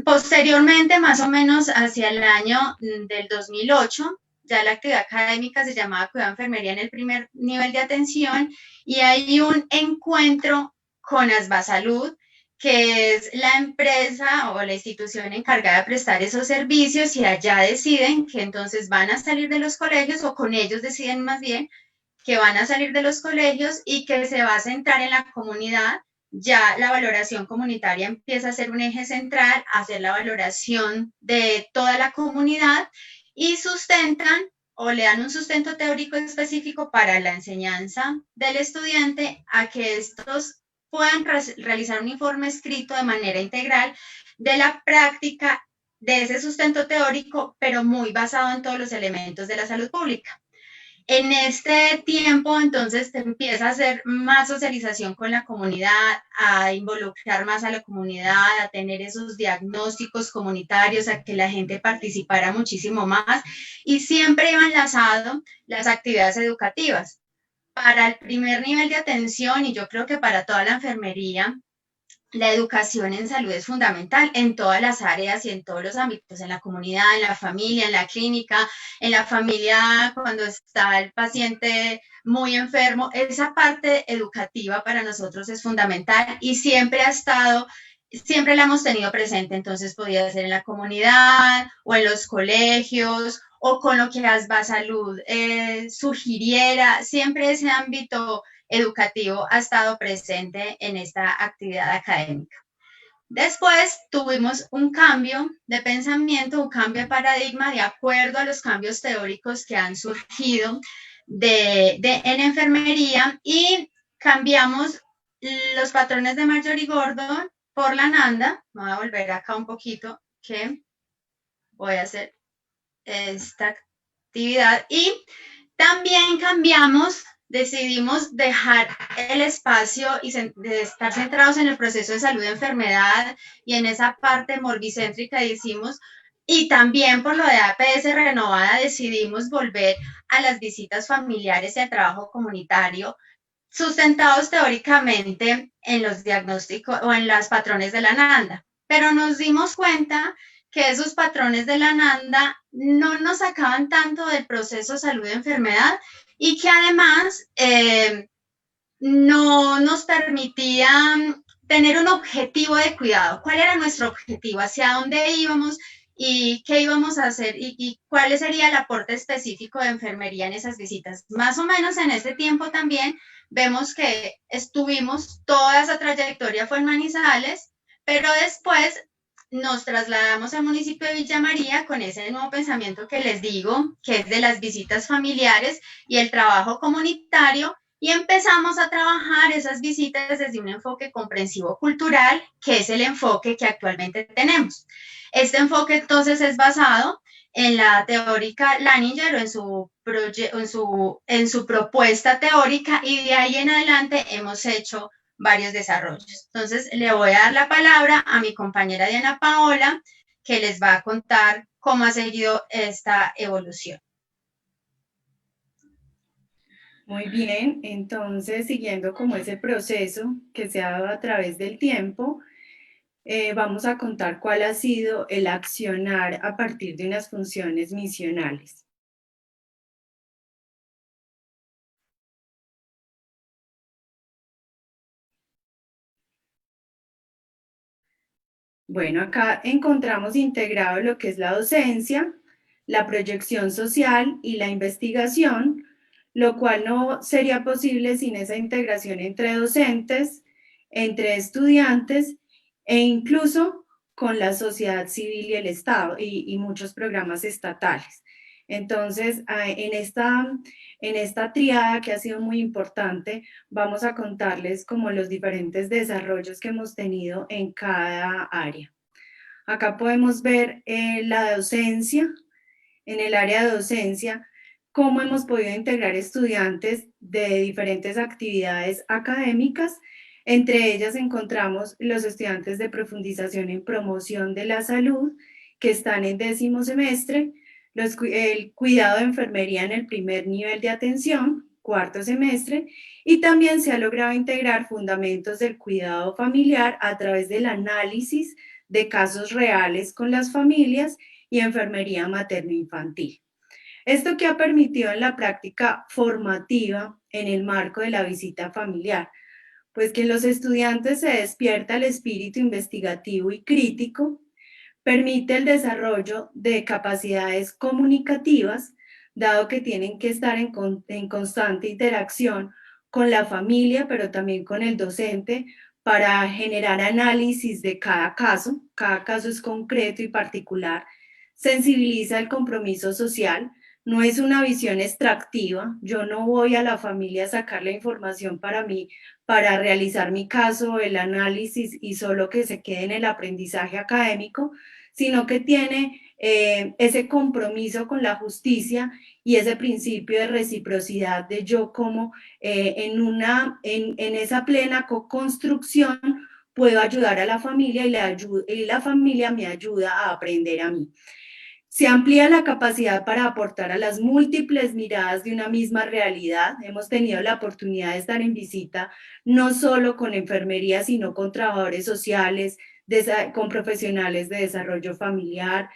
Posteriormente, más o menos hacia el año del 2008, ya la actividad académica se llamaba Cuidado de Enfermería en el primer nivel de atención, y hay un encuentro con Asbasalud, que es la empresa o la institución encargada de prestar esos servicios, y allá deciden que entonces van a salir de los colegios, o con ellos deciden más bien que van a salir de los colegios y que se va a centrar en la comunidad ya la valoración comunitaria empieza a ser un eje central, a hacer la valoración de toda la comunidad y sustentan o le dan un sustento teórico específico para la enseñanza del estudiante a que estos puedan realizar un informe escrito de manera integral de la práctica de ese sustento teórico, pero muy basado en todos los elementos de la salud pública. En este tiempo, entonces, te empieza a hacer más socialización con la comunidad, a involucrar más a la comunidad, a tener esos diagnósticos comunitarios, a que la gente participara muchísimo más y siempre iba enlazado las actividades educativas. Para el primer nivel de atención, y yo creo que para toda la enfermería, la educación en salud es fundamental en todas las áreas y en todos los ámbitos, en la comunidad, en la familia, en la clínica, en la familia cuando está el paciente muy enfermo. Esa parte educativa para nosotros es fundamental y siempre ha estado, siempre la hemos tenido presente, entonces podía ser en la comunidad o en los colegios o con lo que ASBA Salud sugiriera, siempre ese ámbito educativo ha estado presente en esta actividad académica. Después tuvimos un cambio de pensamiento, un cambio de paradigma de acuerdo a los cambios teóricos que han surgido en enfermería y cambiamos los patrones de Marjorie Gordon por la Nanda. Voy a volver acá un poquito que voy a hacer esta actividad y también decidimos dejar el espacio y de estar centrados en el proceso de salud de enfermedad y en esa parte morbicéntrica decimos, y también por lo de APS renovada decidimos volver a las visitas familiares y al trabajo comunitario sustentados teóricamente en los diagnósticos o en los patrones de la Nanda. Pero nos dimos cuenta que esos patrones de la Nanda no nos sacaban tanto del proceso de salud de enfermedad y que además no nos permitían tener un objetivo de cuidado. ¿Cuál era nuestro objetivo? ¿Hacia dónde íbamos? ¿Y qué íbamos a hacer? ¿Y cuál sería el aporte específico de enfermería en esas visitas? Más o menos en ese tiempo también vemos que estuvimos, toda esa trayectoria fue en Manizales, pero después nos trasladamos al municipio de Villa María con ese nuevo pensamiento que les digo, que es de las visitas familiares y el trabajo comunitario, y empezamos a trabajar esas visitas desde un enfoque comprensivo cultural, que es el enfoque que actualmente tenemos. Este enfoque entonces es basado en la teórica Laninger o en su propuesta teórica, y de ahí en adelante hemos hecho varios desarrollos. Entonces, le voy a dar la palabra a mi compañera Diana Paola, que les va a contar cómo ha seguido esta evolución. Muy bien, entonces, siguiendo como ese proceso que se ha dado a través del tiempo, vamos a contar cuál ha sido el accionar a partir de unas funciones misionales. Bueno, acá encontramos integrado lo que es la docencia, la proyección social y la investigación, lo cual no sería posible sin esa integración entre docentes, entre estudiantes e incluso con la sociedad civil y el Estado y muchos programas estatales. Entonces, en esta triada que ha sido muy importante, vamos a contarles como los diferentes desarrollos que hemos tenido en cada área. Acá podemos ver la docencia, en el área de docencia, cómo hemos podido integrar estudiantes de diferentes actividades académicas. Entre ellas encontramos los estudiantes de profundización en promoción de la salud, que están en 10º semestre, el cuidado de enfermería en el primer nivel de atención, 4º semestre, y también se ha logrado integrar fundamentos del cuidado familiar a través del análisis de casos reales con las familias y enfermería materno-infantil. Esto que ha permitido en la práctica formativa en el marco de la visita familiar, pues que en los estudiantes se despierta el espíritu investigativo y crítico, permite el desarrollo de capacidades comunicativas, dado que tienen que estar en constante interacción con la familia, pero también con el docente, para generar análisis de cada caso es concreto y particular, sensibiliza el compromiso social, no es una visión extractiva, yo no voy a la familia a sacar la información para mí, para realizar mi caso, el análisis y solo que se quede en el aprendizaje académico, sino que tiene ese compromiso con la justicia y ese principio de reciprocidad de yo como en esa plena co-construcción puedo ayudar a la familia y la familia me ayuda a aprender a mí. Se amplía la capacidad para aportar a las múltiples miradas de una misma realidad. Hemos tenido la oportunidad de estar en visita no solo con enfermería, sino con trabajadores sociales, con profesionales de desarrollo familiar,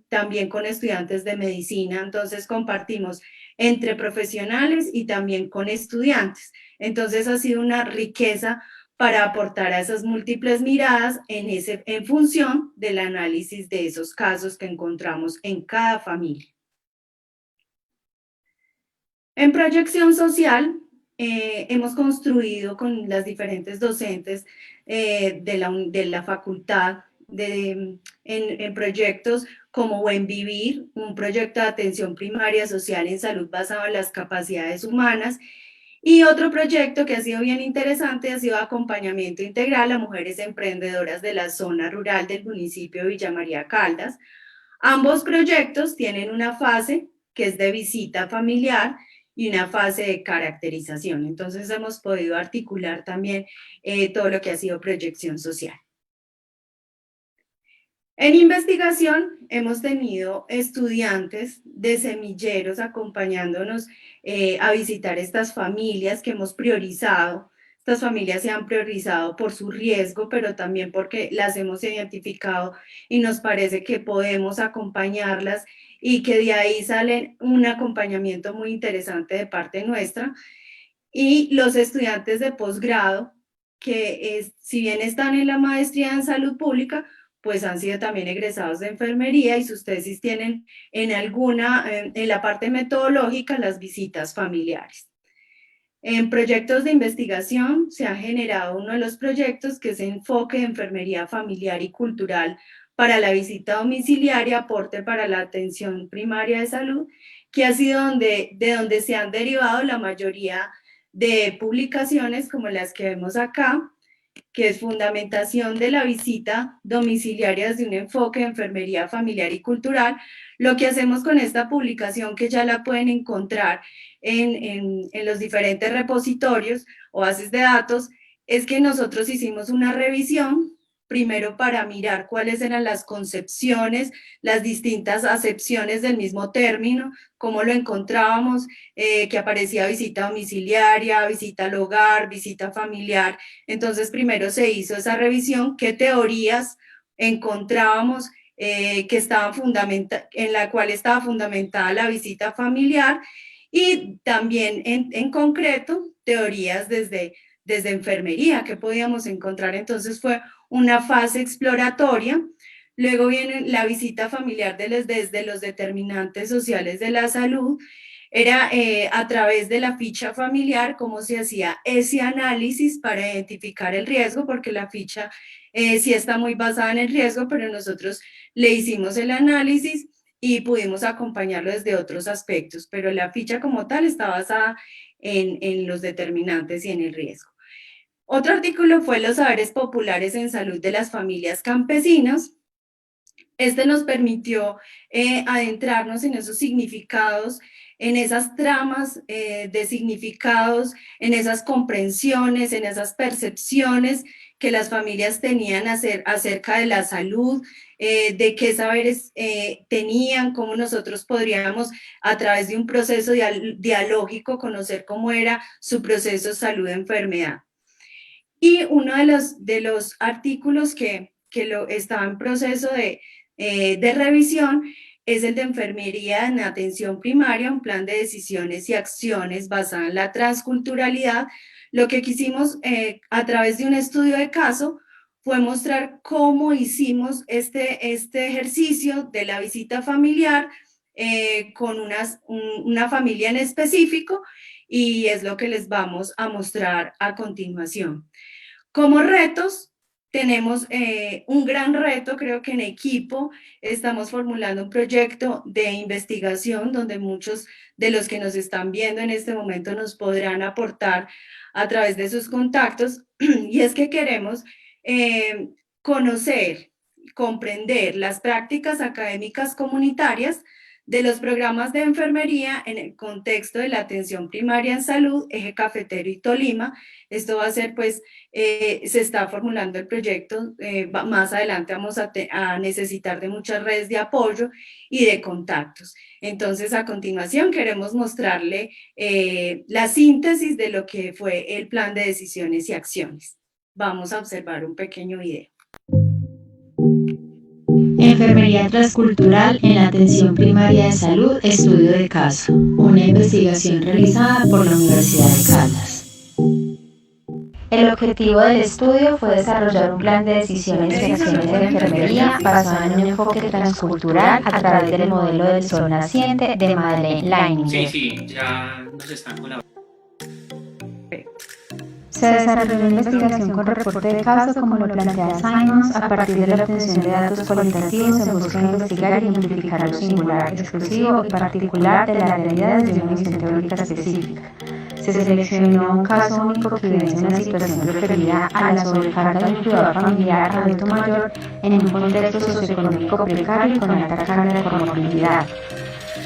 también con estudiantes de medicina. Entonces compartimos entre profesionales y también con estudiantes. Entonces ha sido una riqueza para aportar a esas múltiples miradas en función del análisis de esos casos que encontramos en cada familia. En proyección social, hemos construido con las diferentes docentes de la facultad en proyectos como Buen Vivir, un proyecto de atención primaria social en salud basado en las capacidades humanas, y otro proyecto que ha sido bien interesante ha sido acompañamiento integral a mujeres emprendedoras de la zona rural del municipio de Villa María Caldas. Ambos proyectos tienen una fase que es de visita familiar y una fase de caracterización. Entonces hemos podido articular también todo lo que ha sido proyección social. En investigación hemos tenido estudiantes de semilleros acompañándonos a visitar estas familias que hemos priorizado. Estas familias se han priorizado por su riesgo, pero también porque las hemos identificado y nos parece que podemos acompañarlas y que de ahí sale un acompañamiento muy interesante de parte nuestra. Y los estudiantes de posgrado, que si bien están en la maestría en salud pública, pues han sido también egresados de enfermería y sus tesis tienen en la parte metodológica, las visitas familiares. En proyectos de investigación se ha generado uno de los proyectos que es enfoque de enfermería familiar y cultural para la visita domiciliaria, aporte para la atención primaria de salud, que ha sido de donde se han derivado la mayoría de publicaciones como las que vemos acá, que es fundamentación de la visita domiciliaria desde un enfoque de enfermería familiar y cultural. Lo que hacemos con esta publicación, que ya la pueden encontrar en los diferentes repositorios o bases de datos, es que nosotros hicimos una revisión, primero para mirar cuáles eran las concepciones, las distintas acepciones del mismo término, cómo lo encontrábamos, que aparecía visita domiciliaria, visita al hogar, visita familiar. Entonces primero se hizo esa revisión, qué teorías encontrábamos en la cual estaba fundamentada la visita familiar, y también en concreto teorías desde enfermería que podíamos encontrar. Entonces fue una fase exploratoria. Luego viene la visita familiar desde los determinantes sociales de la salud. Era a través de la ficha familiar cómo se hacía ese análisis para identificar el riesgo, porque la ficha sí está muy basada en el riesgo, pero nosotros le hicimos el análisis y pudimos acompañarlo desde otros aspectos, pero la ficha como tal está basada en los determinantes y en el riesgo. Otro artículo fue los saberes populares en salud de las familias campesinas. Este nos permitió adentrarnos en esos significados, en esas tramas de significados, en esas comprensiones, en esas percepciones que las familias tenían acerca de la salud, de qué saberes tenían, cómo nosotros podríamos a través de un proceso dialógico conocer cómo era su proceso de salud-enfermedad. Y uno de los artículos que estaba en proceso de revisión es el de enfermería en atención primaria, un plan de decisiones y acciones basado en la transculturalidad. Lo que quisimos a través de un estudio de caso fue mostrar cómo hicimos este ejercicio de la visita familiar con una familia en específico, y es lo que les vamos a mostrar a continuación. Como retos, tenemos un gran reto, creo que en equipo estamos formulando un proyecto de investigación donde muchos de los que nos están viendo en este momento nos podrán aportar a través de sus contactos, y es que queremos conocer, comprender las prácticas académicas comunitarias de los programas de enfermería en el contexto de la atención primaria en salud, Eje Cafetero y Tolima. Esto va a ser, pues, se está formulando el proyecto, más adelante vamos a necesitar de muchas redes de apoyo y de contactos. Entonces, a continuación queremos mostrarle la síntesis de lo que fue el plan de decisiones y acciones. Vamos a observar un pequeño video. Enfermería transcultural en la atención primaria de salud, estudio de caso. Una investigación realizada por la Universidad de Caldas. El objetivo del estudio fue desarrollar un plan de decisiones y acciones de enfermería basado en un enfoque transcultural a través del modelo del sol naciente de Madeleine Leininger. Sí, ya nos están colaborando. Se desarrolló una investigación con reporte de caso, como lo plantea Simons, a partir de la obtención de datos cualitativos en busca de investigar y amplificar lo singular, exclusivo y particular de la realidad desde una visión teórica específica. Se seleccionó un caso único que evidencia una situación referida a la sobrecarga de un cuidador familiar adulto mayor en un contexto socioeconómico precario y con alta carga de comorbilidad.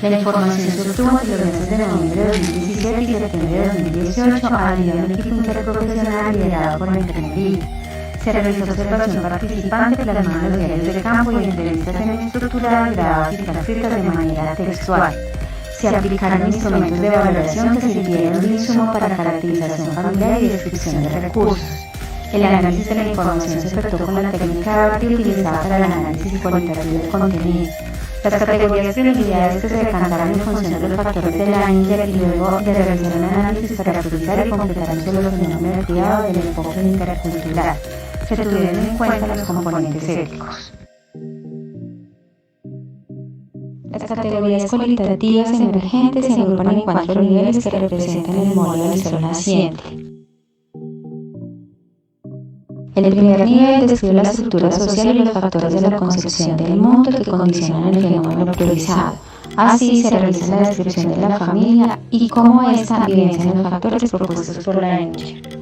La información se obtuvo entre los meses de noviembre de 2017 y septiembre de 2018 a nivel de un equipo interprofesional liderado por la enfermería. Se realizó observación participante plasmada en los diarios de campo y entrevistas semiestructuradas grabadas y transcritas de manera textual. Se aplicaron instrumentos de valoración que sirvieron de insumo para caracterización familiar y descripción de recursos. El análisis de la información se efectuó con la técnica de ABATI utilizada para el análisis cualitativo del contenido. Las categorías de prioridades que se decantaron en función de los factores de Leininger y luego de realizar un análisis para priorizar y completar un solo fenómeno de cuidado del enfoque intercultural. Se tuvieron en cuenta los componentes éticos. Las categorías cualitativas emergentes se agrupan en 4 niveles que representan el modelo del sol naciente. El primer nivel describe la estructura social y los factores de la concepción del mundo que condicionan el fenómeno priorizado. Así se realiza la descripción de la familia y cómo esta vivencia en los factores propuestos por Leininger.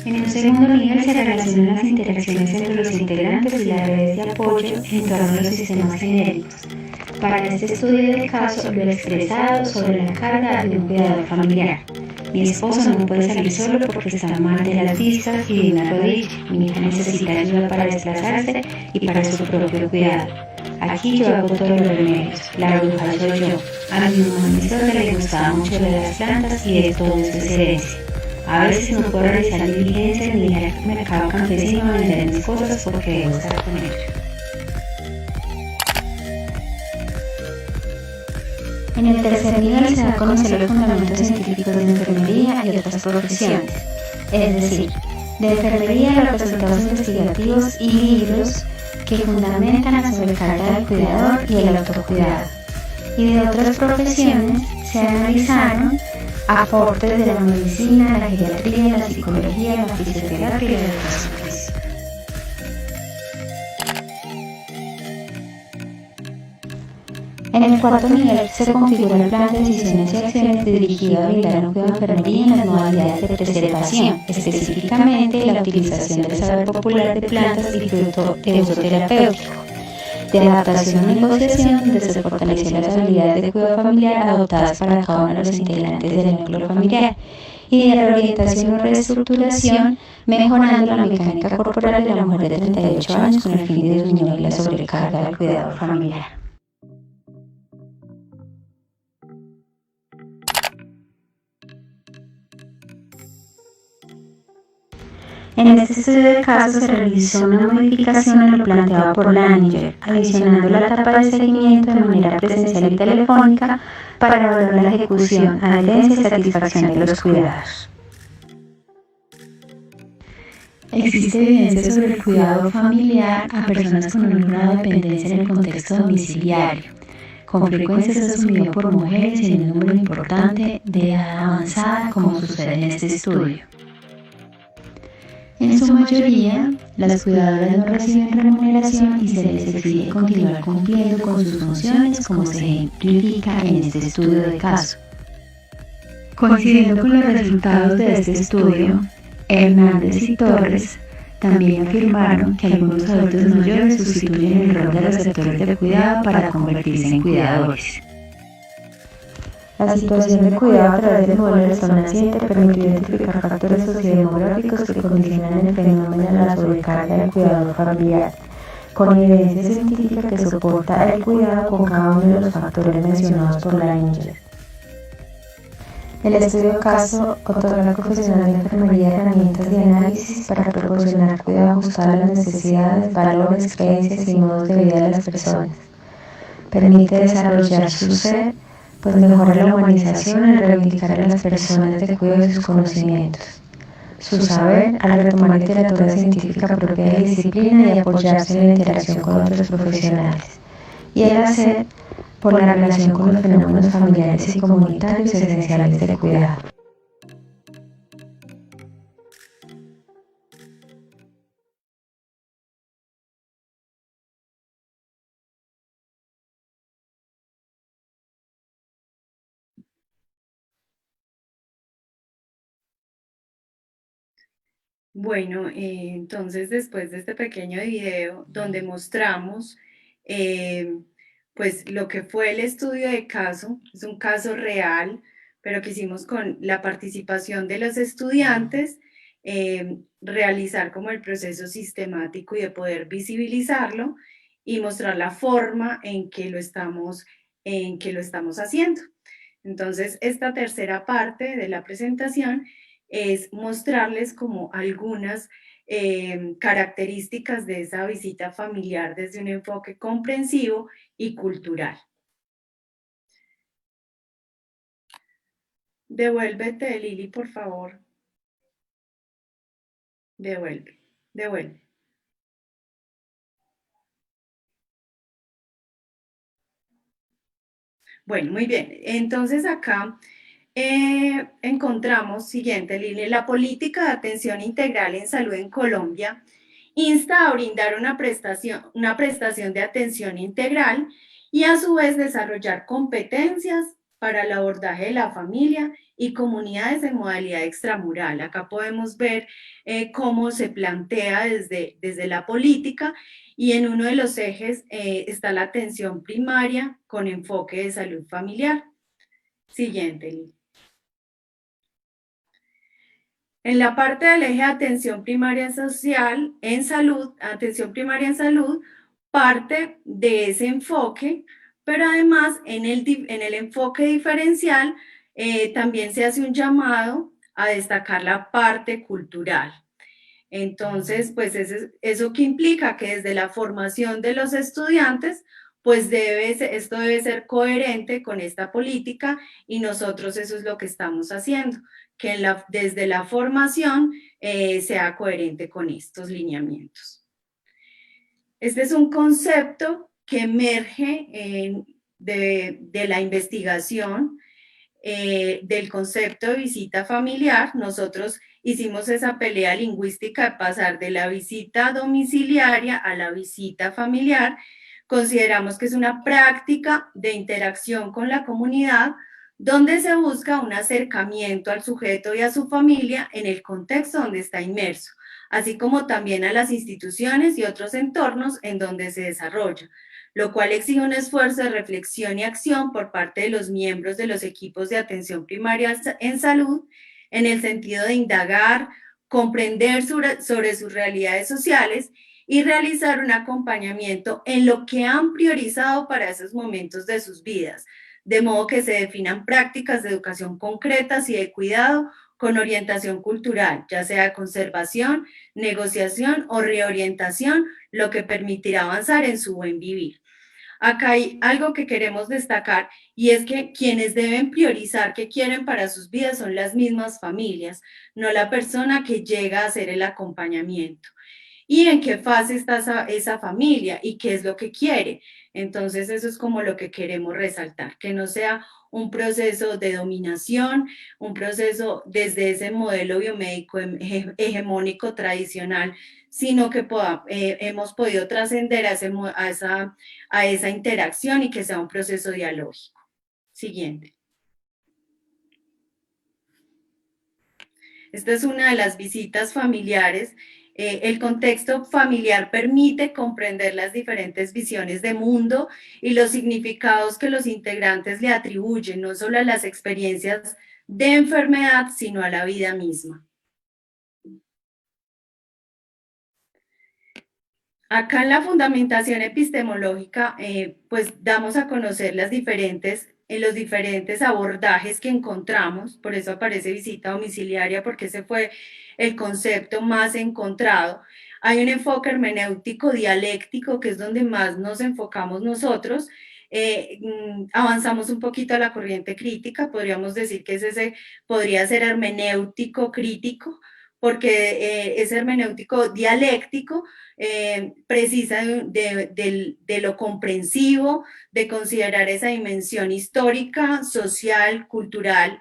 En un segundo nivel se relacionan las interacciones entre los integrantes y las redes de apoyo en torno a los sistemas genéricos. Para este estudio del caso, lo expresado sobre la carga de un cuidador familiar. Mi esposo no puede salir solo porque está mal de las vistas y de una rodilla. Mi hija necesita ayuda para desplazarse y para su propio cuidado. Aquí yo hago todos los remedios. La bruja soy yo. A mi mamá Minnesota le gustaba mucho de las plantas y de todo eso es herencia. A veces no puedo realizar diligencias ni ir al mercado campesino a vender mis cosas porque debo estar con ellos. En el tercer nivel se da a conocer los fundamentos científicos de enfermería y otras profesiones, es decir, de enfermería los resultados investigativos y libros que fundamentan la sobrecarga del cuidador y el autocuidado. Y de otras profesiones se analizaron aportes de la medicina, la geriatría, la psicología, la fisioterapia y otras cosas. En el cuarto nivel se configura el plan de decisiones y acciones dirigido a brindar un cuidado de enfermería en las modalidades de preservación, específicamente la utilización del saber popular de plantas y fruto de uso terapéutico, de adaptación y negociación donde se fortalecen las habilidades de cuidado familiar adoptadas para cada uno de los integrantes del núcleo familiar, y de reorientación o reestructuración mejorando la mecánica corporal de la mujer de 38 años con el fin de disminuir la sobrecarga del cuidador familiar. En este estudio de caso se realizó una modificación a lo planteado por Leininger, adicionando la etapa de seguimiento de manera presencial y telefónica para evaluar la ejecución, adherencia y satisfacción de los cuidados. Existe evidencia sobre el cuidado familiar a personas con un grado de dependencia en el contexto domiciliario. Con frecuencia es asumido por mujeres y en un número importante de edad avanzada, como sucede en este estudio. En su mayoría, las cuidadoras no reciben remuneración y se les exige continuar cumpliendo con sus funciones, como se ejemplifica en este estudio de caso. Coincidiendo con los resultados de este estudio, Hernández y Torres también afirmaron que algunos adultos mayores sustituyen el rol de receptores de cuidado para convertirse en cuidadores. La situación de cuidado a través del modelo del sol naciente permitió identificar factores sociodemográficos que condicionan el fenómeno de la sobrecarga del cuidador familiar, con evidencia científica que soporta el cuidado con cada uno de los factores mencionados por la Inger. El estudio caso otorga al profesional de enfermería herramientas de análisis para proporcionar cuidado ajustado a las necesidades, valores, creencias y modos de vida de las personas. Permite desarrollar su ser, pues mejora la humanización al reivindicar a las personas de cuidado de sus conocimientos, su saber al retomar literatura científica propia de disciplina y apoyarse en la interacción con otros profesionales, y el hacer por la relación con los fenómenos familiares y comunitarios esenciales del cuidado. Bueno, entonces después de este pequeño video donde mostramos pues lo que fue el estudio de caso, es un caso real, pero que hicimos con la participación de los estudiantes, realizar como el proceso sistemático y de poder visibilizarlo y mostrar la forma en que lo estamos haciendo. Entonces, esta tercera parte de la presentación es mostrarles como algunas características de esa visita familiar desde un enfoque comprensivo y cultural. Devuélvete, Lili, por favor. Devuelve. Bueno, muy bien. Entonces acá encontramos, siguiente línea, la política de atención integral en salud en Colombia insta a brindar una prestación de atención integral y a su vez desarrollar competencias para el abordaje de la familia y comunidades en modalidad extramural. Acá podemos ver cómo se plantea desde la política y en uno de los ejes está la atención primaria con enfoque de salud familiar. Siguiente, Lili. En la parte del eje de atención primaria en salud, parte de ese enfoque, pero además en el enfoque diferencial también se hace un llamado a destacar la parte cultural. Entonces, pues eso que implica que desde la formación de los estudiantes, pues esto debe ser coherente con esta política y nosotros eso es lo que estamos haciendo, que desde la formación sea coherente con estos lineamientos. Este es un concepto que emerge de la investigación del concepto de visita familiar. Nosotros hicimos esa pelea lingüística de pasar de la visita domiciliaria a la visita familiar. Consideramos que es una práctica de interacción con la comunidad donde se busca un acercamiento al sujeto y a su familia en el contexto donde está inmerso, así como también a las instituciones y otros entornos en donde se desarrolla, lo cual exige un esfuerzo de reflexión y acción por parte de los miembros de los equipos de atención primaria en salud, en el sentido de indagar, comprender sobre sus realidades sociales y realizar un acompañamiento en lo que han priorizado para esos momentos de sus vidas, de modo que se definan prácticas de educación concretas y de cuidado con orientación cultural, ya sea conservación, negociación o reorientación, lo que permitirá avanzar en su buen vivir. Acá hay algo que queremos destacar y es que quienes deben priorizar qué quieren para sus vidas son las mismas familias, no la persona que llega a hacer el acompañamiento. ¿Y en qué fase está esa familia y qué es lo que quiere? Entonces eso es como lo que queremos resaltar, que no sea un proceso de dominación, un proceso desde ese modelo biomédico hegemónico tradicional, sino que hemos podido trascender a esa interacción y que sea un proceso dialógico. Siguiente. Esta es una de las visitas familiares. El contexto familiar permite comprender las diferentes visiones de mundo y los significados que los integrantes le atribuyen, no solo a las experiencias de enfermedad, sino a la vida misma. Acá en la fundamentación epistemológica, pues damos a conocer los diferentes abordajes que encontramos, por eso aparece visita domiciliaria, porque ese fue el concepto más encontrado. Hay un enfoque hermenéutico dialéctico, que es donde más nos enfocamos nosotros. Avanzamos un poquito a la corriente crítica, podríamos decir que podría ser hermenéutico crítico, porque es hermenéutico dialéctico, precisa de lo comprensivo, de considerar esa dimensión histórica, social, cultural,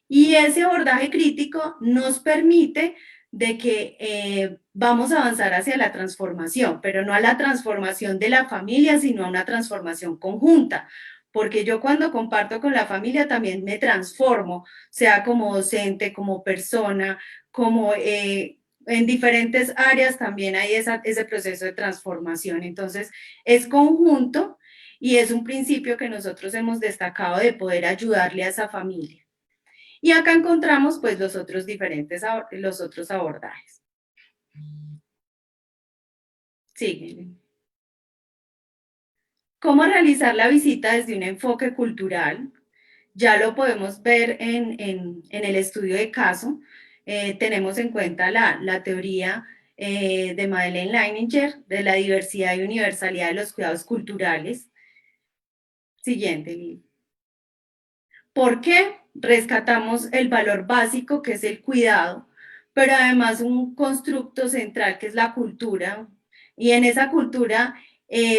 y ese abordaje crítico nos permite de que vamos a avanzar hacia la transformación, pero no a la transformación de la familia, sino a una transformación conjunta, porque yo cuando comparto con la familia también me transformo, sea como docente, como persona, como en diferentes áreas también hay ese proceso de transformación. Entonces, es conjunto y es un principio que nosotros hemos destacado de poder ayudarle a esa familia. Y acá encontramos pues los otros abordajes. Siguen. ¿Cómo realizar la visita desde un enfoque cultural? Ya lo podemos ver en el estudio de caso. Tenemos en cuenta la teoría de Madeleine Leininger de la diversidad y universalidad de los cuidados culturales. Siguiente. ¿Por qué? Rescatamos el valor básico que es el cuidado, pero además un constructo central que es la cultura. Y en esa cultura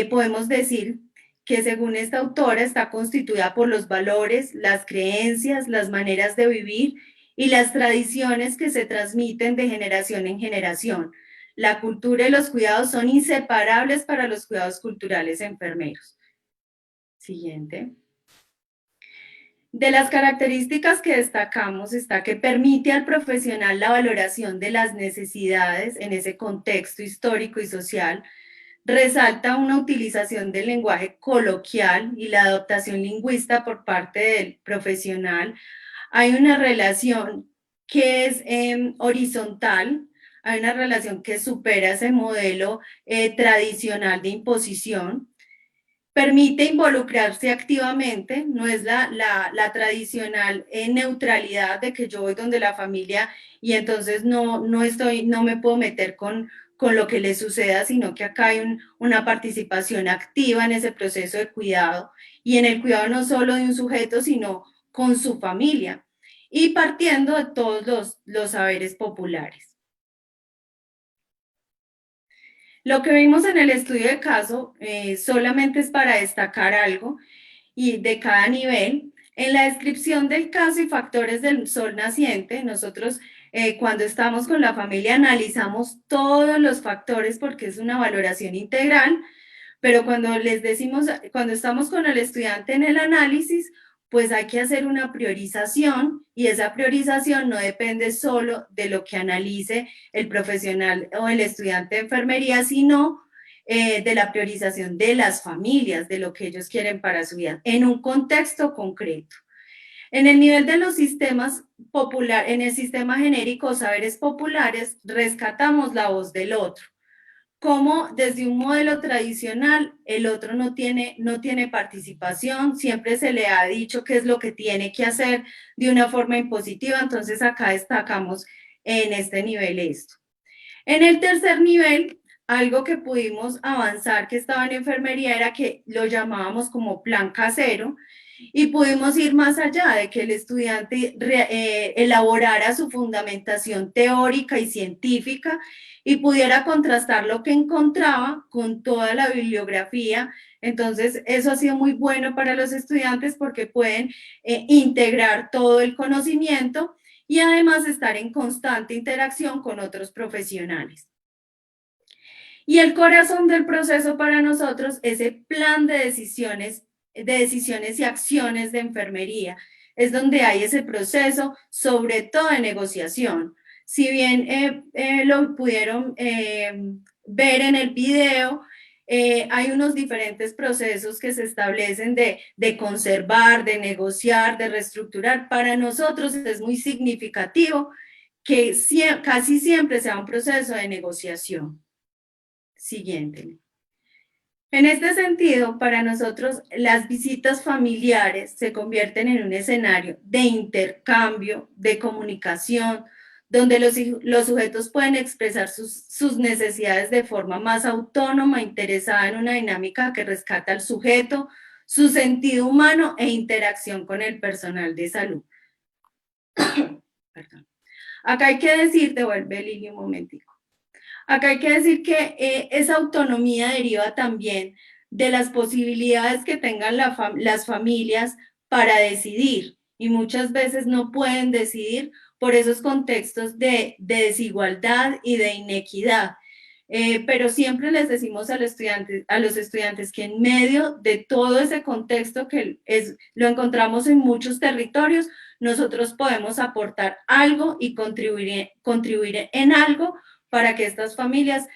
podemos decir que según esta autora está constituida por los valores, las creencias, las maneras de vivir y las tradiciones que se transmiten de generación en generación. La cultura y los cuidados son inseparables para los cuidados culturales enfermeros. Siguiente. De las características que destacamos está que permite al profesional la valoración de las necesidades en ese contexto histórico y social, resalta una utilización del lenguaje coloquial y la adaptación lingüística por parte del profesional. Hay una relación que es horizontal, hay una relación que supera ese modelo tradicional de imposición. Permite involucrarse activamente, no es la tradicional neutralidad de que yo voy donde la familia y entonces no me puedo meter con lo que le suceda, sino que acá hay una participación activa en ese proceso de cuidado y en el cuidado no solo de un sujeto, sino con su familia y partiendo de todos los saberes populares. Lo que vimos en el estudio de caso solamente es para destacar algo y de cada nivel. En la descripción del caso y factores del sol naciente, nosotros cuando estamos con la familia analizamos todos los factores porque es una valoración integral, pero cuando estamos con el estudiante en el análisis, pues hay que hacer una priorización y esa priorización no depende solo de lo que analice el profesional o el estudiante de enfermería, sino de la priorización de las familias, de lo que ellos quieren para su vida, en un contexto concreto. En el nivel de los sistemas populares, en el sistema genérico saberes populares, rescatamos la voz del otro. Como desde un modelo tradicional el otro no tiene participación, siempre se le ha dicho qué es lo que tiene que hacer de una forma impositiva, entonces acá destacamos en este nivel esto. En el tercer nivel algo que pudimos avanzar que estaba en enfermería era que lo llamábamos como plan casero, y pudimos ir más allá de que el estudiante elaborara su fundamentación teórica y científica y pudiera contrastar lo que encontraba con toda la bibliografía. Entonces, eso ha sido muy bueno para los estudiantes porque pueden integrar todo el conocimiento y además estar en constante interacción con otros profesionales. Y el corazón del proceso para nosotros es el plan de decisiones y acciones de enfermería. Es donde hay ese proceso, sobre todo de negociación. Si bien lo pudieron ver en el video, hay unos diferentes procesos que se establecen de conservar, de negociar, de reestructurar. Para nosotros es muy significativo que casi siempre sea un proceso de negociación. Siguiente. En este sentido, para nosotros, las visitas familiares se convierten en un escenario de intercambio, de comunicación, donde los sujetos pueden expresar sus necesidades de forma más autónoma, interesada en una dinámica que rescata al sujeto, su sentido humano e interacción con el personal de salud. Perdón. Acá hay que decir, devuelve Lili un momentico. Acá hay que decir que esa autonomía deriva también de las posibilidades que tengan las familias para decidir, y muchas veces no pueden decidir por esos contextos de desigualdad y de inequidad. Pero siempre les decimos a los estudiantes que en medio de todo ese contexto que lo encontramos en muchos territorios, nosotros podemos aportar algo y contribuir en algo para que estas familias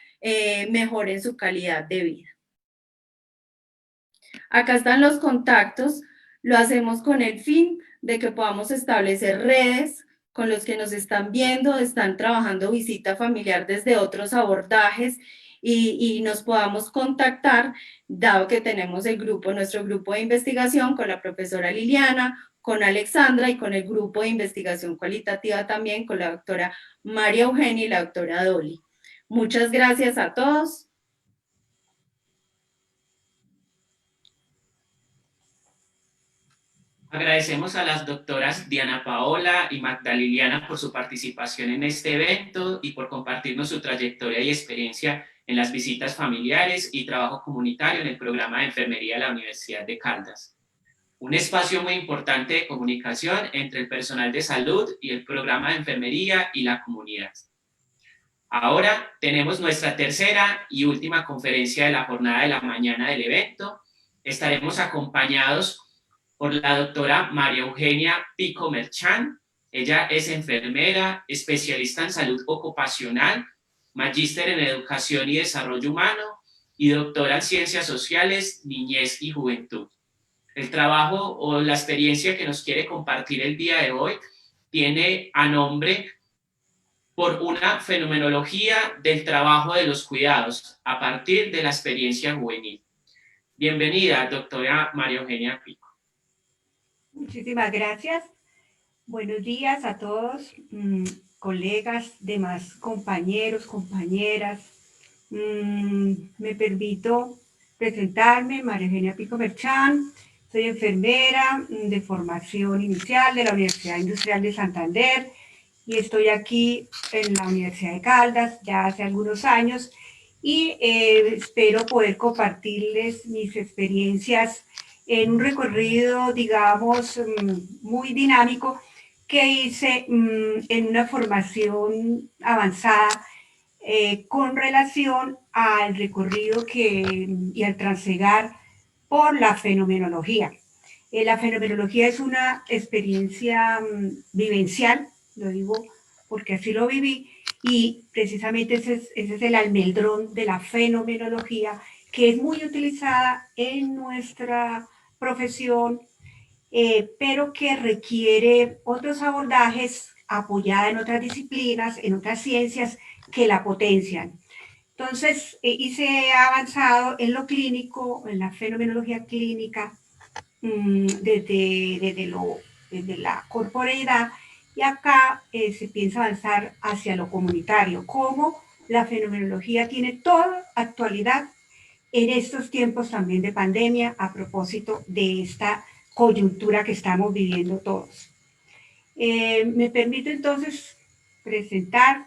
mejoren su calidad de vida. Acá están los contactos, lo hacemos con el fin de que podamos establecer redes con los que nos están viendo, están trabajando visita familiar desde otros abordajes y nos podamos contactar, dado que tenemos nuestro grupo de investigación con la profesora Liliana, con Alexandra y con el grupo de investigación cualitativa también con la doctora María Eugenia y la doctora Dolly. Muchas gracias a todos. Agradecemos a las doctoras Diana Paola y Magda Liliana por su participación en este evento y por compartirnos su trayectoria y experiencia en las visitas familiares y trabajo comunitario en el programa de enfermería de la Universidad de Caldas. Un espacio muy importante de comunicación entre el personal de salud y el programa de enfermería y la comunidad. Ahora tenemos nuestra tercera y última conferencia de la jornada de la mañana del evento. Estaremos acompañados por la doctora María Eugenia Pico Merchán. Ella es enfermera, especialista en salud ocupacional, magíster en educación y desarrollo humano y doctora en ciencias sociales, niñez y juventud. El trabajo o la experiencia que nos quiere compartir el día de hoy tiene a nombre por una fenomenología del trabajo de los cuidados a partir de la experiencia juvenil. Bienvenida, doctora María Eugenia Pico. Muchísimas gracias. Buenos días a todos, colegas, demás compañeros, compañeras. Me permito presentarme, María Eugenia Pico Merchán. Soy enfermera de formación inicial de la Universidad Industrial de Santander y estoy aquí en la Universidad de Caldas ya hace algunos años y espero poder compartirles mis experiencias en un recorrido, digamos, muy dinámico que hice en una formación avanzada con relación al recorrido y al transegar por la fenomenología. La fenomenología es una experiencia vivencial, lo digo porque así lo viví, y precisamente ese es el almendrón de la fenomenología, que es muy utilizada en nuestra profesión, pero que requiere otros abordajes apoyada en otras disciplinas, en otras ciencias que la potencian. Entonces, y se ha avanzado en lo clínico, en la fenomenología clínica, desde la corporeidad, y acá se piensa avanzar hacia lo comunitario, como la fenomenología tiene toda actualidad en estos tiempos también de pandemia, a propósito de esta coyuntura que estamos viviendo todos. Me permito entonces presentar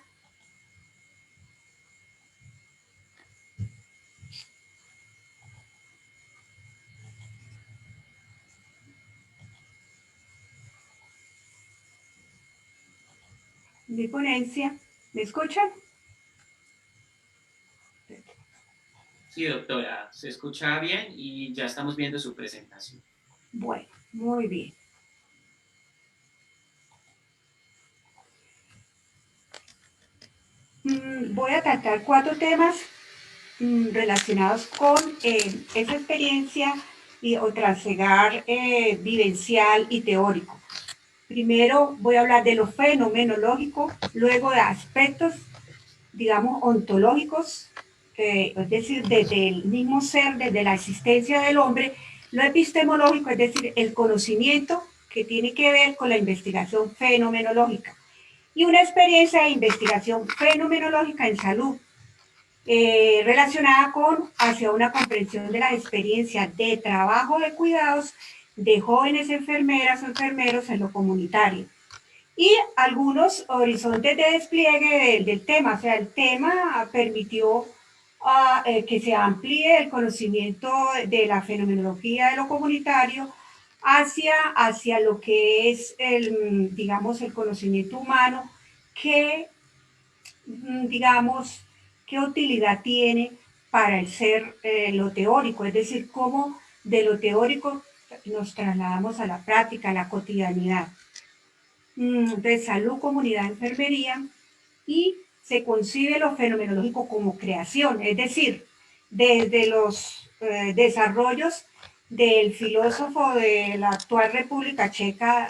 mi ponencia. ¿Me escuchan? Sí, doctora, se escucha bien y ya estamos viendo su presentación. Bueno, muy bien. Voy a tratar 4 temas relacionados con esa experiencia o trasegar vivencial y teórico. Primero voy a hablar de lo fenomenológico, luego de aspectos, digamos, ontológicos, es decir, desde el mismo ser, desde la existencia del hombre, lo epistemológico, es decir, el conocimiento que tiene que ver con la investigación fenomenológica, y una experiencia de investigación fenomenológica en salud, relacionada con hacia una comprensión de las experiencias de trabajo de cuidados de jóvenes enfermeras o enfermeros en lo comunitario. Y algunos horizontes de despliegue del tema, o sea, el tema permitió que se amplíe el conocimiento de la fenomenología de lo comunitario hacia lo que es el, digamos, el conocimiento humano que, digamos, qué utilidad tiene para el ser lo teórico, es decir, cómo de lo teórico nos trasladamos a la práctica, a la cotidianidad. De salud, comunidad, enfermería, y se concibe lo fenomenológico como creación, es decir, desde los desarrollos del filósofo de la actual República Checa,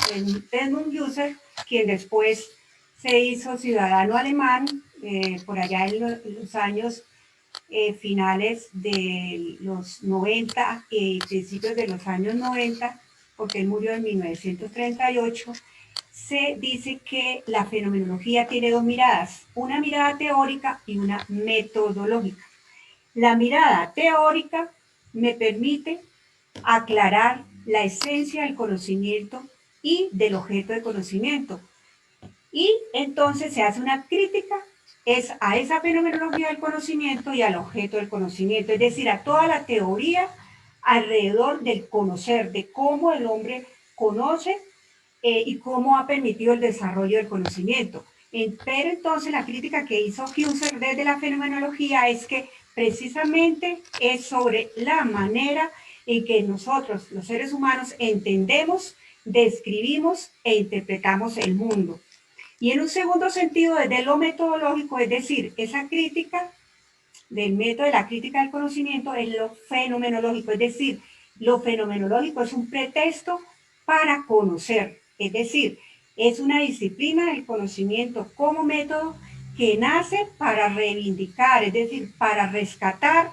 Edmund Husserl, quien después se hizo ciudadano alemán por allá en los años finales de los 90 y principios de los años 90, porque él murió en 1938, se dice que la fenomenología tiene 2 miradas, una mirada teórica y una metodológica. La mirada teórica me permite aclarar la esencia del conocimiento y del objeto de conocimiento. Y entonces se hace una crítica a esa fenomenología del conocimiento y al objeto del conocimiento, es decir, a toda la teoría alrededor del conocer, de cómo el hombre conoce y cómo ha permitido el desarrollo del conocimiento. Pero entonces la crítica que hizo Husserl desde la fenomenología es que precisamente es sobre la manera en que nosotros, los seres humanos, entendemos, describimos e interpretamos el mundo. Y en un segundo sentido, desde lo metodológico, es decir, esa crítica del método de la crítica del conocimiento es lo fenomenológico, es decir, lo fenomenológico es un pretexto para conocer, es decir, es una disciplina del conocimiento como método que nace para reivindicar, es decir, para rescatar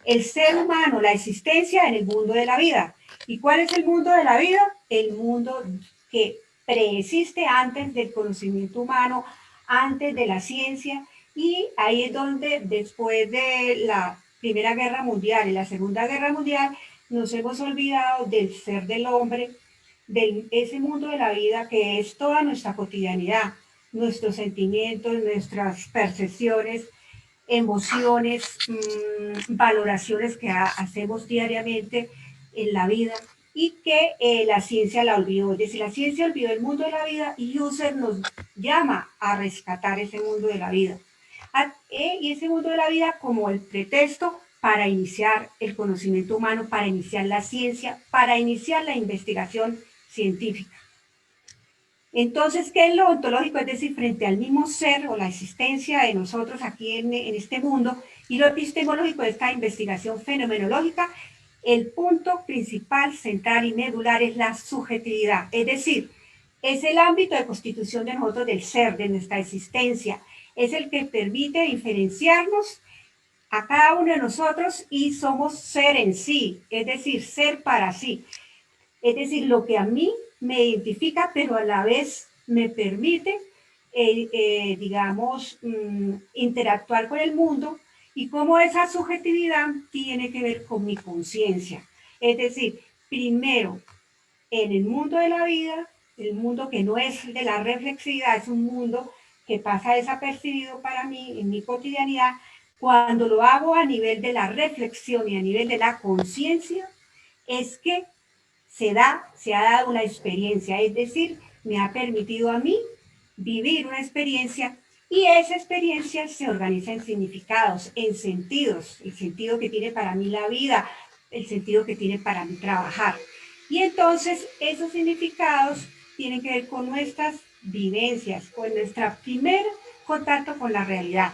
el ser humano, la existencia en el mundo de la vida. ¿Y cuál es el mundo de la vida? El mundo que preexiste antes del conocimiento humano, antes de la ciencia, y ahí es donde después de la Primera Guerra Mundial y la Segunda Guerra Mundial nos hemos olvidado del ser del hombre, de ese mundo de la vida que es toda nuestra cotidianidad, nuestros sentimientos, nuestras percepciones, emociones, valoraciones que hacemos diariamente en la vida y que la ciencia la olvidó. Es decir, la ciencia olvidó el mundo de la vida y Husserl nos llama a rescatar ese mundo de la vida. Y ese mundo de la vida como el pretexto para iniciar el conocimiento humano, para iniciar la ciencia, para iniciar la investigación científica. Entonces, ¿qué es lo ontológico? Es decir, frente al mismo ser o la existencia de nosotros aquí en este mundo, y lo epistemológico es esta investigación fenomenológica. El punto principal, central y medular es la subjetividad, es decir, es el ámbito de constitución de nosotros del ser, de nuestra existencia, es el que permite diferenciarnos a cada uno de nosotros y somos ser en sí, es decir, ser para sí. Es decir, lo que a mí me identifica, pero a la vez me permite digamos, interactuar con el mundo y cómo esa subjetividad tiene que ver con mi conciencia. Es decir, primero, en el mundo de la vida, el mundo que no es de la reflexividad, es un mundo que pasa desapercibido para mí en mi cotidianidad. Cuando lo hago a nivel de la reflexión y a nivel de la conciencia, es que se ha dado una experiencia, es decir, me ha permitido a mí vivir una experiencia y esa experiencia se organiza en significados, en sentidos, el sentido que tiene para mí la vida, el sentido que tiene para mí trabajar. Y entonces esos significados tienen que ver con nuestras vivencias, con nuestro primer contacto con la realidad.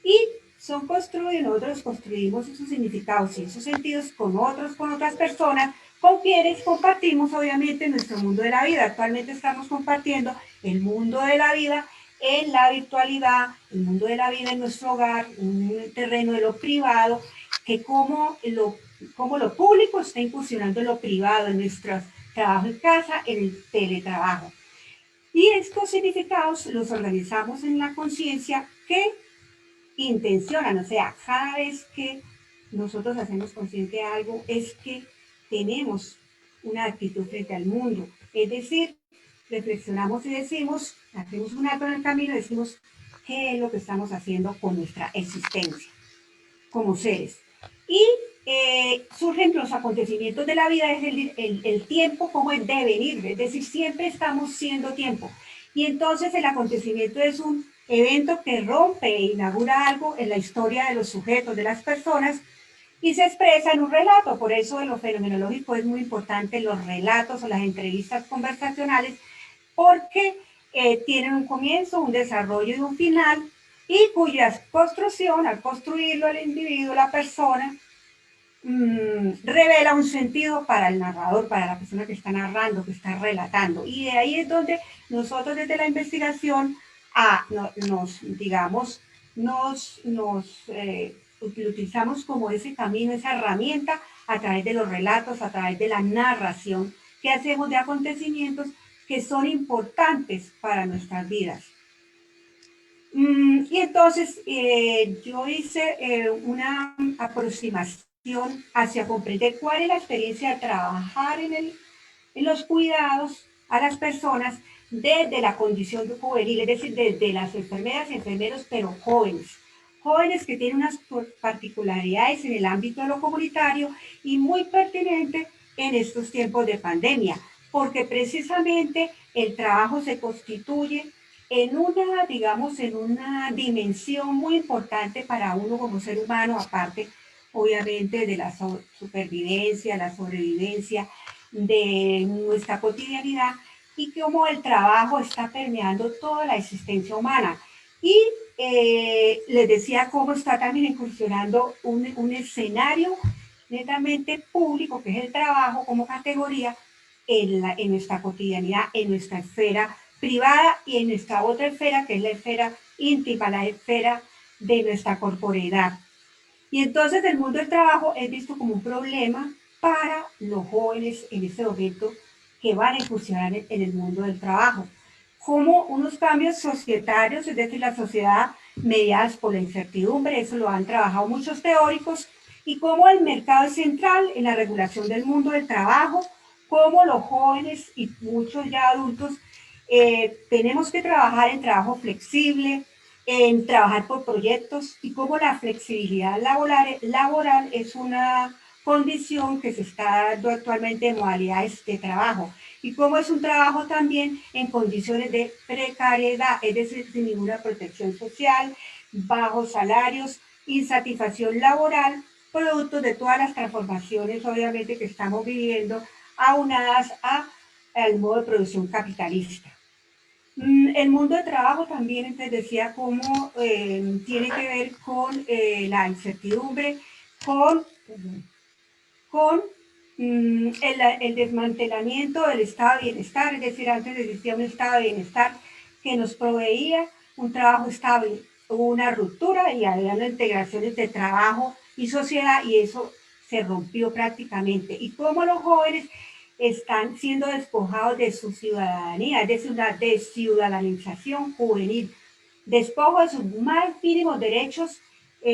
Y son construidos, nosotros construimos esos significados y esos sentidos con otros, con otras personas, con quienes compartimos obviamente nuestro mundo de la vida. Actualmente estamos compartiendo el mundo de la vida en la virtualidad, el mundo de la vida en nuestro hogar, un terreno de lo privado, que como lo público está incursionando en lo privado, en nuestro trabajo en casa, en el teletrabajo. Y estos significados los organizamos en la conciencia que intencionan, o sea, cada vez que nosotros hacemos consciente de algo es que tenemos una actitud frente al mundo, es decir, reflexionamos y decimos, hacemos un acto en el camino y decimos qué es lo que estamos haciendo con nuestra existencia como seres. Y surgen los acontecimientos de la vida, es el tiempo como el devenir, es decir, siempre estamos siendo tiempo. Y entonces el acontecimiento es un evento que rompe e inaugura algo en la historia de los sujetos, de las personas, y se expresa en un relato. Por eso en lo fenomenológico es muy importante los relatos o las entrevistas conversacionales, porque tienen un comienzo, un desarrollo y un final, y cuya construcción, al construirlo el individuo, la persona, revela un sentido para el narrador, para la persona que está narrando, que está relatando. Y de ahí es donde nosotros desde la investigación utilizamos como ese camino, esa herramienta a través de los relatos, a través de la narración que hacemos de acontecimientos que son importantes para nuestras vidas. Y entonces yo hice una aproximación hacia comprender cuál es la experiencia de trabajar en los cuidados a las personas desde la condición juvenil, es decir, desde las enfermeras y enfermeros, pero jóvenes. Jóvenes que tienen unas particularidades en el ámbito de lo comunitario y muy pertinente en estos tiempos de pandemia, porque precisamente el trabajo se constituye en una, digamos, en una dimensión muy importante para uno como ser humano, aparte, obviamente, de la supervivencia, la sobrevivencia, de nuestra cotidianidad, y cómo el trabajo está permeando toda la existencia humana. Y les decía cómo está también incursionando un escenario netamente público, que es el trabajo como categoría, en nuestra cotidianidad, en nuestra esfera privada y en nuestra otra esfera, que es la esfera íntima, la esfera de nuestra corporeidad. Y entonces el mundo del trabajo es visto como un problema para los jóvenes en este momento que van a incursionar en el mundo del trabajo, como unos cambios societarios, es decir, la sociedad mediadas por la incertidumbre, eso lo han trabajado muchos teóricos, y como el mercado es central en la regulación del mundo del trabajo, como los jóvenes y muchos ya adultos tenemos que trabajar en trabajo flexible, en trabajar por proyectos, y como la flexibilidad laboral es una condición que se está dando actualmente en modalidades de trabajo, y como es un trabajo también en condiciones de precariedad, es decir, sin ninguna protección social, bajos salarios, insatisfacción laboral, producto de todas las transformaciones obviamente que estamos viviendo, aunadas al modo de producción capitalista. El mundo de trabajo también, entonces decía cómo tiene que ver con la incertidumbre, con el desmantelamiento del estado de bienestar, es decir, antes existía un estado de bienestar que nos proveía un trabajo estable. Hubo una ruptura y había integraciones de trabajo y sociedad, y eso se rompió prácticamente. Y como los jóvenes están siendo despojados de su ciudadanía, es decir, una desciudadanización juvenil, despojo de sus más mínimos derechos,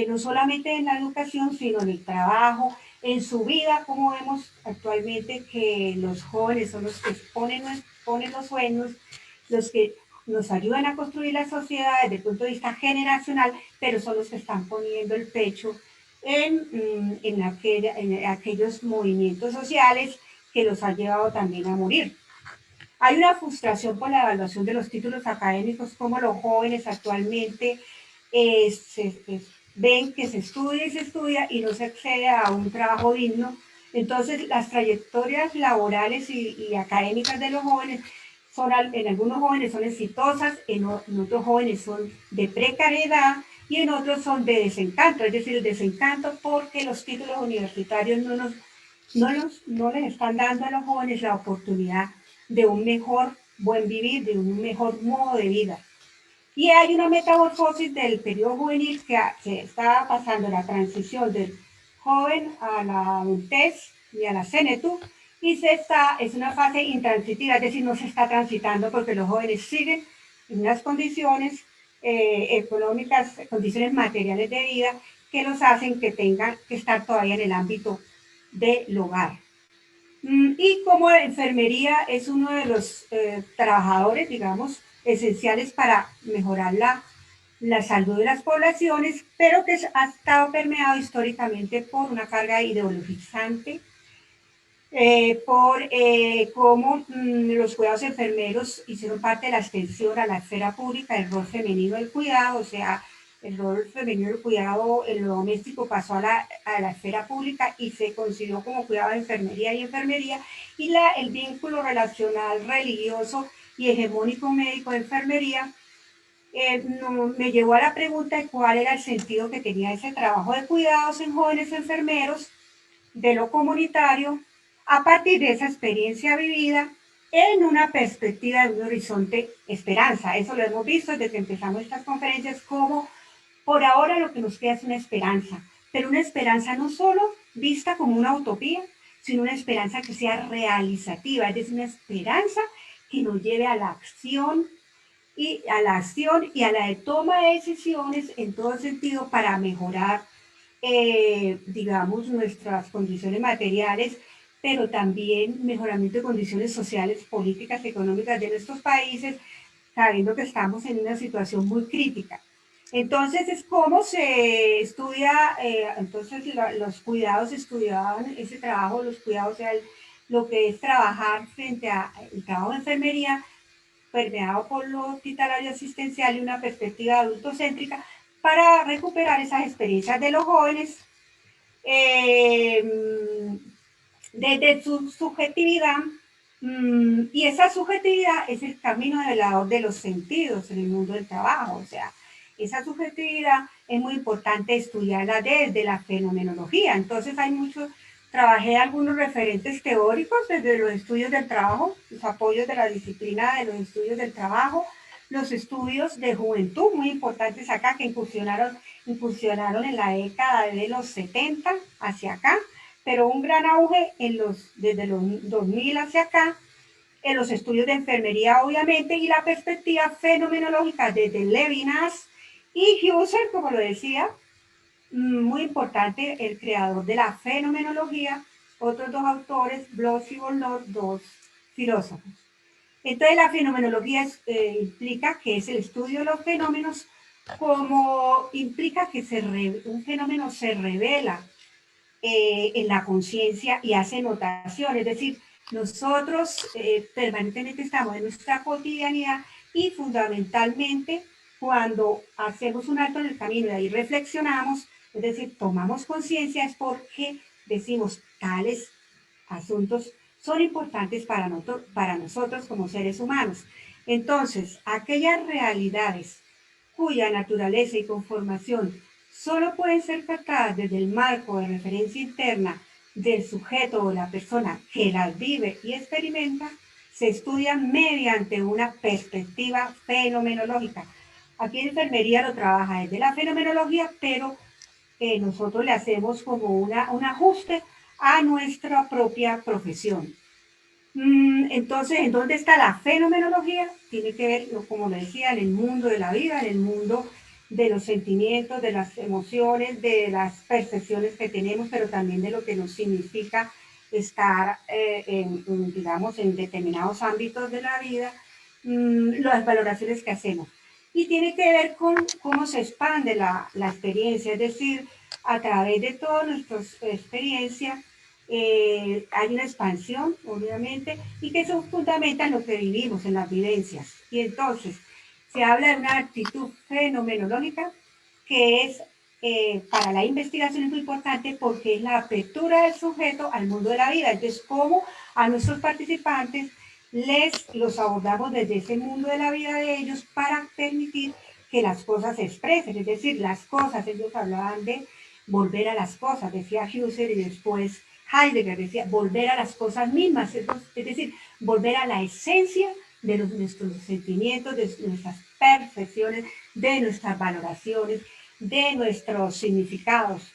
no solamente en la educación, sino en el trabajo, en su vida, como vemos actualmente que los jóvenes son los que ponen los sueños, los que nos ayudan a construir la sociedad desde el punto de vista generacional, pero son los que están poniendo el pecho en aquellos movimientos sociales que los ha llevado también a morir. Hay una frustración por la evaluación de los títulos académicos, como los jóvenes actualmente ven que se estudia y no se accede a un trabajo digno. Entonces, las trayectorias laborales y académicas de los jóvenes en algunos jóvenes son exitosas, en otros jóvenes son de precariedad y en otros son de desencanto, es decir, el desencanto porque los títulos universitarios no les están dando a los jóvenes la oportunidad de un mejor buen vivir, de un mejor modo de vida. Y hay una metamorfosis del periodo juvenil que está pasando la transición del joven a la adultez y a la senectud, y es una fase intransitiva, es decir, no se está transitando porque los jóvenes siguen en unas condiciones económicas, condiciones materiales de vida que los hacen que tengan que estar todavía en el ámbito del hogar. Y como enfermería es uno de los trabajadores, digamos, esenciales para mejorar la salud de las poblaciones, pero que ha estado permeado históricamente por una carga ideologizante, por cómo los cuidados enfermeros hicieron parte de la extensión a la esfera pública del rol femenino del cuidado, o sea, el rol femenino del cuidado en lo doméstico pasó a la esfera pública y se consideró como cuidado de enfermería, y el vínculo relacional religioso y hegemónico médico de enfermería me llevó a la pregunta de cuál era el sentido que tenía ese trabajo de cuidados en jóvenes enfermeros, de lo comunitario, a partir de esa experiencia vivida en una perspectiva de un horizonte esperanza. Eso lo hemos visto desde que empezamos estas conferencias, como por ahora lo que nos queda es una esperanza, pero una esperanza no solo vista como una utopía, sino una esperanza que sea realizativa, es decir, una esperanza que nos lleve a la acción y a la toma de decisiones en todo sentido para mejorar digamos, nuestras condiciones materiales, pero también mejoramiento de condiciones sociales, políticas, económicas de nuestros países, sabiendo que estamos en una situación muy crítica. Entonces, es como se estudia, entonces los cuidados estudiaban ese trabajo, los cuidados, o sea, lo que es trabajar frente al trabajo de enfermería, permeado por lo hospitalario asistencial y una perspectiva adultocéntrica, para recuperar esas experiencias de los jóvenes desde su subjetividad, y esa subjetividad es el camino de los sentidos en el mundo del trabajo, o sea, esa subjetividad es muy importante estudiarla desde la fenomenología. Entonces trabajé algunos referentes teóricos desde los estudios del trabajo, los apoyos de la disciplina de los estudios del trabajo, los estudios de juventud, muy importantes acá, que incursionaron en la década de los 70 hacia acá, pero un gran auge desde los 2000 hacia acá, en los estudios de enfermería, obviamente, y la perspectiva fenomenológica desde Levinas y Husserl, como lo decía, muy importante, el creador de la fenomenología, otros dos autores, Bloch y Bourdieu, dos filósofos. Entonces, la fenomenología implica que es el estudio de los fenómenos, como implica que un fenómeno se revela en la conciencia y hace notación, es decir, nosotros permanentemente estamos en nuestra cotidianidad y fundamentalmente cuando hacemos un alto en el camino y ahí reflexionamos, es decir, tomamos conciencia, es porque decimos tales asuntos son importantes para nosotros como seres humanos. Entonces, aquellas realidades cuya naturaleza y conformación solo pueden ser captadas desde el marco de referencia interna del sujeto o la persona que las vive y experimenta, se estudian mediante una perspectiva fenomenológica. Aquí en enfermería lo trabaja desde la fenomenología, pero nosotros le hacemos como un ajuste a nuestra propia profesión. Entonces, ¿en dónde está la fenomenología? Tiene que ver, como lo decía, en el mundo de la vida, en el mundo de los sentimientos, de las emociones, de las percepciones que tenemos, pero también de lo que nos significa estar, digamos, en determinados ámbitos de la vida, las valoraciones que hacemos. Y tiene que ver con cómo se expande la experiencia, es decir, a través de toda nuestra experiencia, hay una expansión, obviamente, y que eso fundamenta en lo que vivimos, en las vivencias. Y entonces, se habla de una actitud fenomenológica que es, para la investigación es muy importante porque es la apertura del sujeto al mundo de la vida. Entonces, cómo a nuestros participantes los abordamos desde ese mundo de la vida de ellos para permitir que las cosas se expresen, es decir, las cosas, ellos hablaban de volver a las cosas, decía Husserl, y después Heidegger decía volver a las cosas mismas, es decir, volver a la esencia de nuestros sentimientos, de nuestras percepciones, de nuestras valoraciones, de nuestros significados.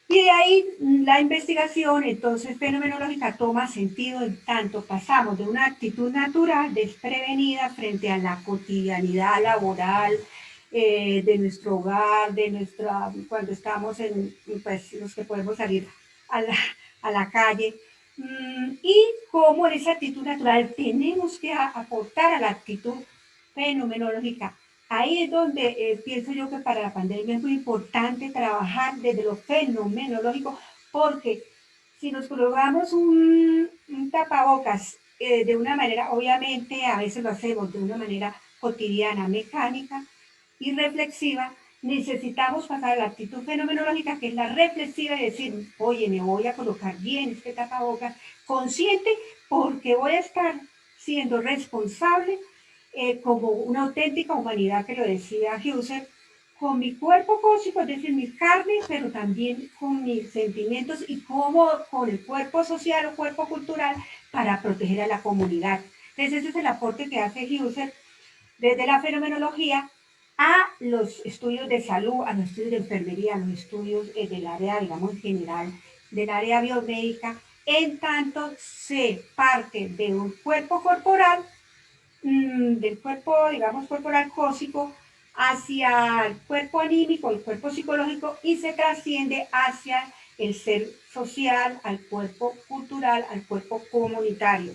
Y de ahí la investigación, entonces, fenomenológica toma sentido en tanto pasamos de una actitud natural, desprevenida frente a la cotidianidad laboral, de nuestro hogar, de nuestra, cuando estamos en, pues, los que podemos salir a la calle, y cómo en esa actitud natural tenemos que aportar a la actitud fenomenológica. Ahí es donde pienso yo que para la pandemia es muy importante trabajar desde lo fenomenológico, porque si nos colocamos un tapabocas de una manera, obviamente a veces lo hacemos de una manera cotidiana, mecánica y reflexiva, necesitamos pasar a la actitud fenomenológica, que es la reflexiva y decir, oye, me voy a colocar bien este tapabocas, consciente, porque voy a estar siendo responsable como una auténtica humanidad, que lo decía Husserl, con mi cuerpo físico, es decir, mi carne, pero también con mis sentimientos y como con el cuerpo social o cuerpo cultural para proteger a la comunidad. Entonces ese es el aporte que hace Husserl desde la fenomenología a los estudios de salud, a los estudios de enfermería, a los estudios del área, digamos, en general, del área biomédica, en tanto se parte de un cuerpo corporal, del cuerpo, digamos, corporal cósmico, hacia el cuerpo anímico, el cuerpo psicológico, y se trasciende hacia el ser social, al cuerpo cultural, al cuerpo comunitario.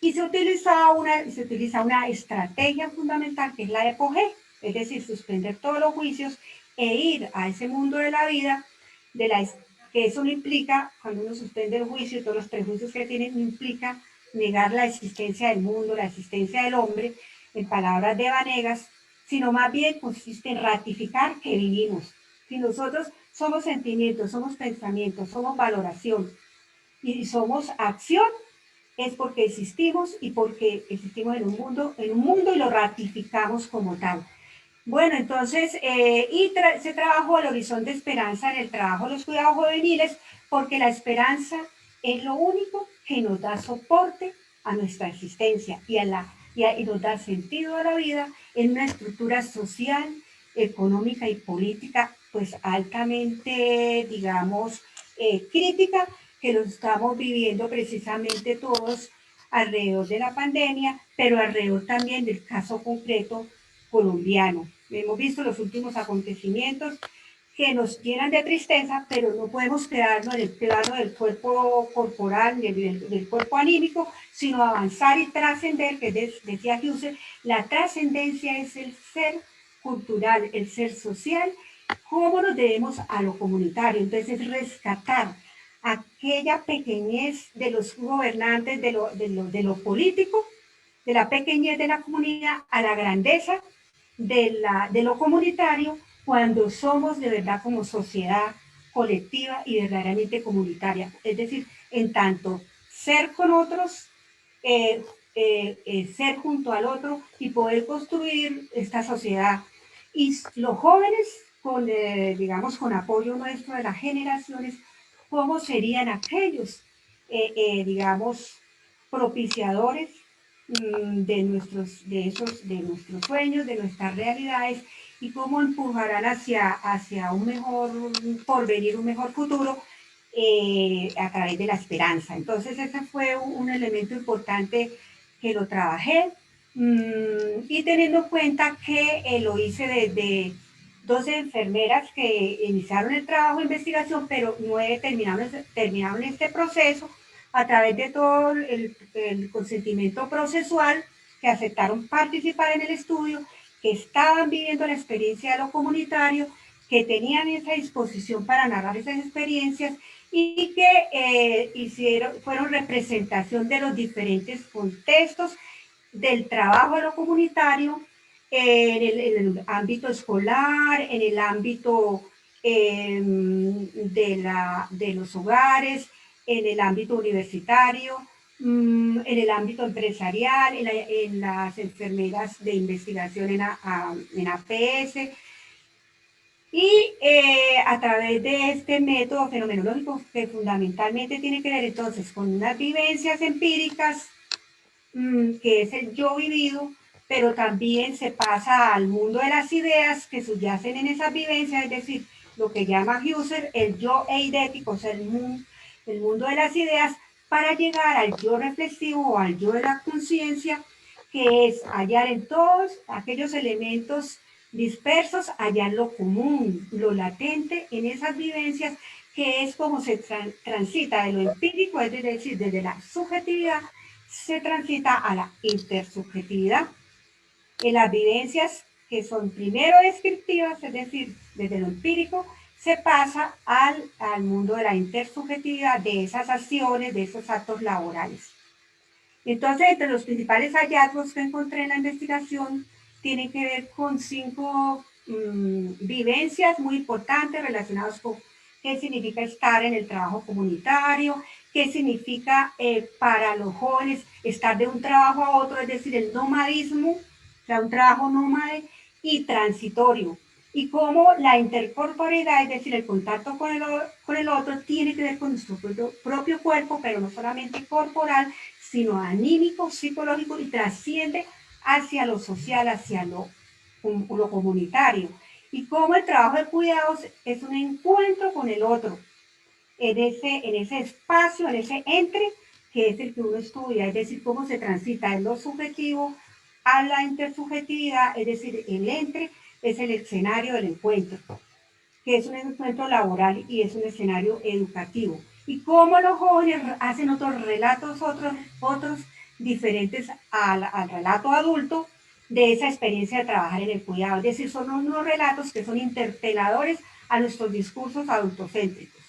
Y se utiliza una estrategia fundamental que es la EPOG, es decir, suspender todos los juicios e ir a ese mundo de la vida, que eso no implica, cuando uno suspende el juicio y todos los prejuicios que tiene, no implica negar la existencia del mundo, la existencia del hombre, en palabras de Vanegas, sino más bien consiste en ratificar que vivimos. Si nosotros somos sentimientos, somos pensamientos, somos valoración y somos acción, es porque existimos y porque existimos en un mundo y lo ratificamos como tal. Bueno, entonces, se trabajó el horizonte de esperanza en el trabajo de los cuidados juveniles, porque la esperanza es lo único que nos da soporte a nuestra existencia y nos da sentido a la vida en una estructura social, económica y política, pues altamente, digamos, crítica, que lo estamos viviendo precisamente todos alrededor de la pandemia, pero alrededor también del caso concreto colombiano. Hemos visto los últimos acontecimientos que nos llenan de tristeza, pero no podemos quedarnos en el plano del cuerpo corporal, del cuerpo anímico, sino avanzar y trascender, que decía Husserl, la trascendencia es el ser cultural, el ser social, cómo nos debemos a lo comunitario. Entonces es rescatar aquella pequeñez de los gobernantes, de lo político, de la pequeñez de la comunidad a la grandeza de lo comunitario, cuando somos de verdad como sociedad colectiva y verdaderamente comunitaria. Es decir, en tanto ser con otros, ser junto al otro y poder construir esta sociedad. Y los jóvenes, digamos, con apoyo nuestro de las generaciones, ¿cómo serían aquellos, digamos, propiciadores de nuestros sueños, de nuestras realidades, y cómo empujarán hacia un mejor porvenir, un mejor futuro, a través de la esperanza. Entonces ese fue un elemento importante que lo trabajé, y teniendo en cuenta que lo hice desde 12 enfermeras que iniciaron el trabajo de investigación, pero 9 terminaron este proceso a través de todo el consentimiento procesual, que aceptaron participar en el estudio, que estaban viviendo la experiencia de lo comunitario, que tenían esa disposición para narrar esas experiencias y que fueron representación de los diferentes contextos del trabajo de lo comunitario en el ámbito escolar, en el ámbito de los hogares, en el ámbito universitario, en el ámbito empresarial, en las enfermeras de investigación en APS, y a través de este método fenomenológico que fundamentalmente tiene que ver entonces con unas vivencias empíricas, que es el yo vivido, pero también se pasa al mundo de las ideas que subyacen en esas vivencias, es decir, lo que llama Husserl el yo eidético, o sea, el mundo de las ideas, para llegar al yo reflexivo o al yo de la conciencia, que es hallar en todos aquellos elementos dispersos, hallar lo común, lo latente en esas vivencias, que es como se transita de lo empírico, es decir, desde la subjetividad, se transita a la intersubjetividad. En las vivencias que son primero descriptivas, es decir, desde lo empírico, se pasa al mundo de la intersubjetividad, de esas acciones, de esos actos laborales. Entonces, entre los principales hallazgos que encontré en la investigación, tienen que ver con 5 vivencias muy importantes relacionadas con qué significa estar en el trabajo comunitario, qué significa para los jóvenes estar de un trabajo a otro, es decir, el nomadismo, o sea, un trabajo nómade y transitorio, y cómo la intercorporeidad, es decir, el contacto con el otro, tiene que ver con nuestro propio cuerpo, pero no solamente corporal, sino anímico, psicológico, y trasciende hacia lo social, hacia lo comunitario. Y cómo el trabajo de cuidados es un encuentro con el otro, en ese espacio, en ese entre, que es el que uno estudia, es decir, cómo se transita de lo subjetivo a la intersubjetividad, es decir, el entre es el escenario del encuentro, que es un encuentro laboral y es un escenario educativo. Y cómo los jóvenes hacen otros relatos, otros diferentes al relato adulto de esa experiencia de trabajar en el cuidado. Es decir, son unos relatos que son interpeladores a nuestros discursos adultocéntricos.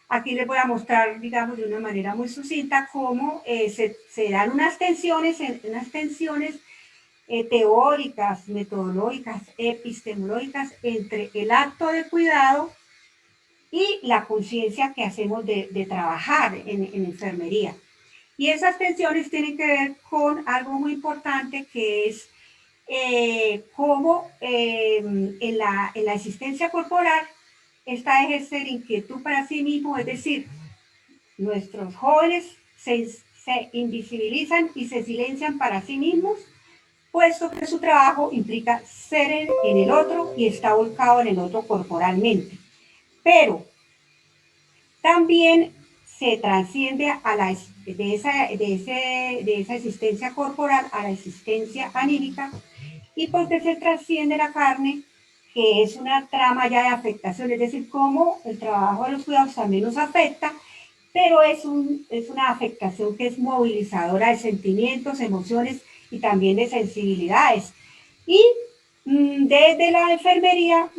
Aquí les voy a mostrar, digamos, de una manera muy sucinta cómo se dan unas tensiones teóricas, metodológicas, epistemológicas entre el acto de cuidado y la conciencia que hacemos de trabajar en enfermería. Y esas tensiones tienen que ver con algo muy importante, que es cómo en la existencia corporal está ejercer inquietud para sí mismo, es decir, nuestros jóvenes se invisibilizan y se silencian para sí mismos, puesto que su trabajo implica ser en el otro y está volcado en el otro corporalmente. Pero también se trasciende de esa existencia corporal a la existencia anímica, y porque se trasciende la carne, que es una trama ya de afectación, es decir, cómo el trabajo de los cuidados también nos afecta, pero es una afectación que es movilizadora de sentimientos, emociones y también de sensibilidades. Y desde la enfermería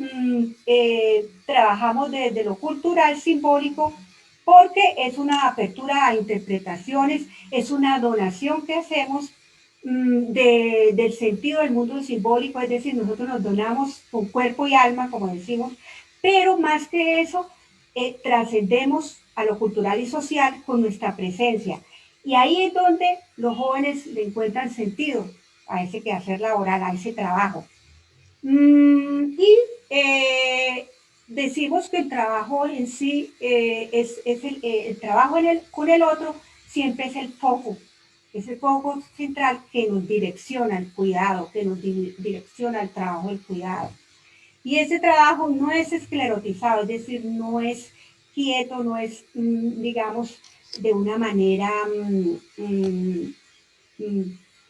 trabajamos desde lo cultural simbólico, porque es una apertura a interpretaciones, es una donación que hacemos del sentido del mundo simbólico, es decir, nosotros nos donamos con cuerpo y alma, como decimos, pero más que eso, trascendemos a lo cultural y social con nuestra presencia. Y ahí es donde los jóvenes le encuentran sentido a ese quehacer laboral, a ese trabajo. Y decimos que el trabajo en sí es el trabajo con el otro, siempre es el foco central que nos direcciona al cuidado, que nos direcciona al trabajo del cuidado. Y ese trabajo no es esclerotizado, es decir, no es quieto, no es, digamos, de una manera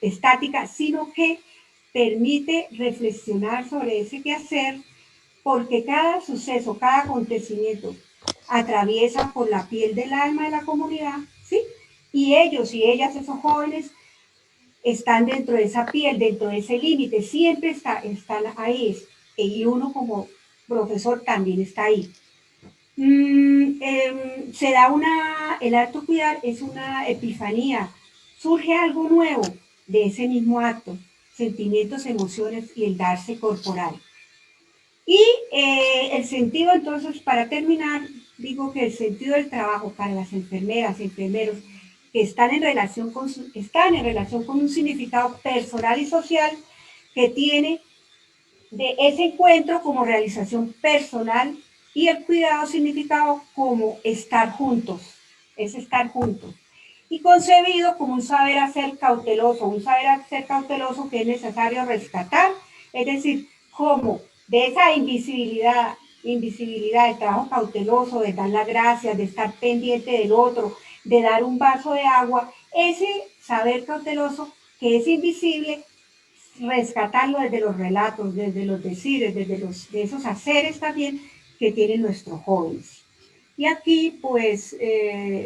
estática, sino que permite reflexionar sobre ese quehacer, porque cada suceso, cada acontecimiento atraviesa por la piel del alma de la comunidad, ¿sí? Y ellos y ellas, esos jóvenes, están dentro de esa piel, dentro de ese límite, siempre están ahí, y uno como profesor también está ahí. Se da el acto cuidar es una epifanía, surge algo nuevo de ese mismo acto, sentimientos, emociones y el darse corporal. Y el sentido, entonces, para terminar, digo que el sentido del trabajo para las enfermeras, enfermeros, que están en relación con un significado personal y social que tiene de ese encuentro como realización personal y el cuidado significado como estar juntos, es estar juntos. Y concebido como un saber hacer cauteloso que es necesario rescatar, es decir, como de esa invisibilidad, del trabajo cauteloso, de dar las gracias, de estar pendiente del otro, de dar un vaso de agua, ese saber cauteloso que es invisible, rescatarlo desde los relatos, desde los decires, de esos haceres también que tienen nuestros jóvenes. Y aquí pues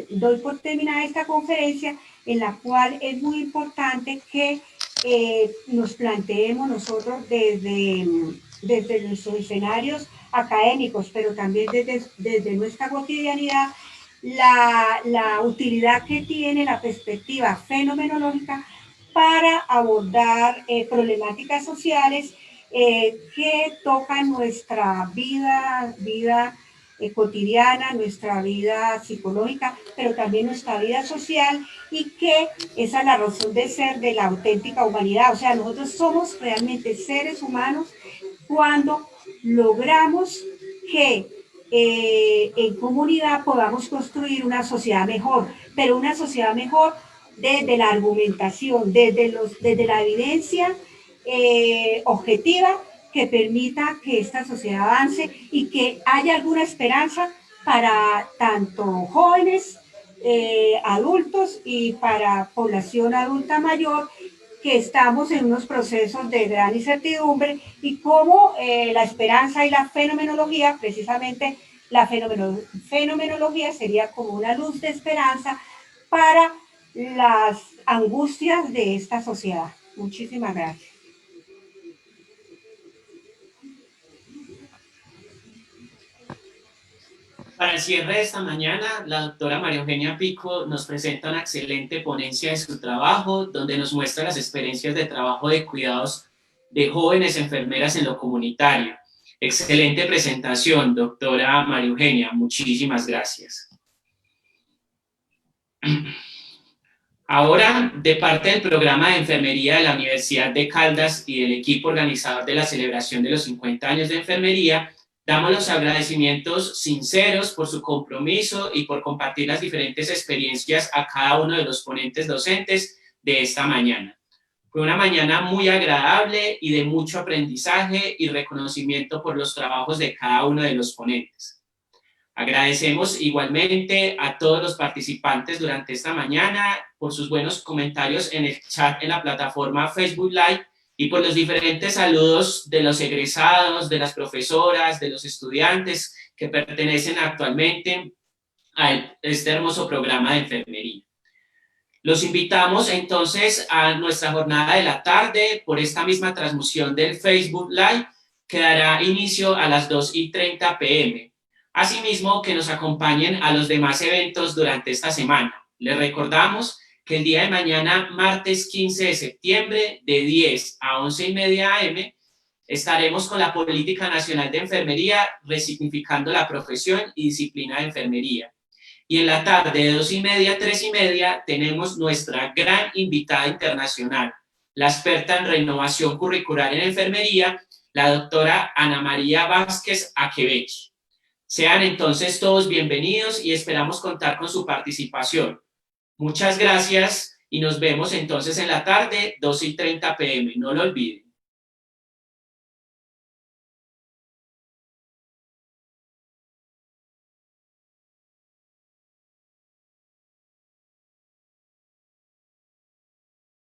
doy por terminada esta conferencia, en la cual es muy importante que nos planteemos nosotros desde nuestros escenarios académicos, pero también desde nuestra cotidianidad, la utilidad que tiene la perspectiva fenomenológica para abordar problemáticas sociales que tocan nuestra vida cotidiana, nuestra vida psicológica, pero también nuestra vida social, y que esa es la razón de ser de la auténtica humanidad. O sea, nosotros somos realmente seres humanos cuando logramos que en comunidad podamos construir una sociedad mejor, pero una sociedad mejor desde la argumentación, desde la evidencia objetiva, que permita que esta sociedad avance y que haya alguna esperanza para tanto jóvenes, adultos y para población adulta mayor, que estamos en unos procesos de gran incertidumbre, y cómo la esperanza y la fenomenología, precisamente la fenomenología sería como una luz de esperanza para las angustias de esta sociedad. Muchísimas gracias. Para el cierre de esta mañana, la doctora María Eugenia Pico nos presenta una excelente ponencia de su trabajo, donde nos muestra las experiencias de trabajo de cuidados de jóvenes enfermeras en lo comunitario. Excelente presentación, doctora María Eugenia. Muchísimas gracias. Ahora, de parte del programa de enfermería de la Universidad de Caldas y del equipo organizador de la celebración de los 50 años de enfermería, damos los agradecimientos sinceros por su compromiso y por compartir las diferentes experiencias a cada uno de los ponentes docentes de esta mañana. Fue una mañana muy agradable y de mucho aprendizaje y reconocimiento por los trabajos de cada uno de los ponentes. Agradecemos igualmente a todos los participantes durante esta mañana por sus buenos comentarios en el chat en la plataforma Facebook Live y por los diferentes saludos de los egresados, de las profesoras, de los estudiantes que pertenecen actualmente a este hermoso programa de enfermería. Los invitamos entonces a nuestra jornada de la tarde por esta misma transmisión del Facebook Live, que dará inicio a las 2:30 p.m. Asimismo, que nos acompañen a los demás eventos durante esta semana. Les recordamos que el día de mañana, martes 15 de septiembre, de 10 a 11:30 a.m., estaremos con la Política Nacional de Enfermería, resignificando la profesión y disciplina de enfermería. Y en la tarde, de 2:30 a 3:30, tenemos nuestra gran invitada internacional, la experta en renovación curricular en enfermería, la doctora Ana María Vázquez Aquevech. Sean entonces todos bienvenidos y esperamos contar con su participación. Muchas gracias y nos vemos entonces en la tarde, 2:30 p.m. No lo olviden.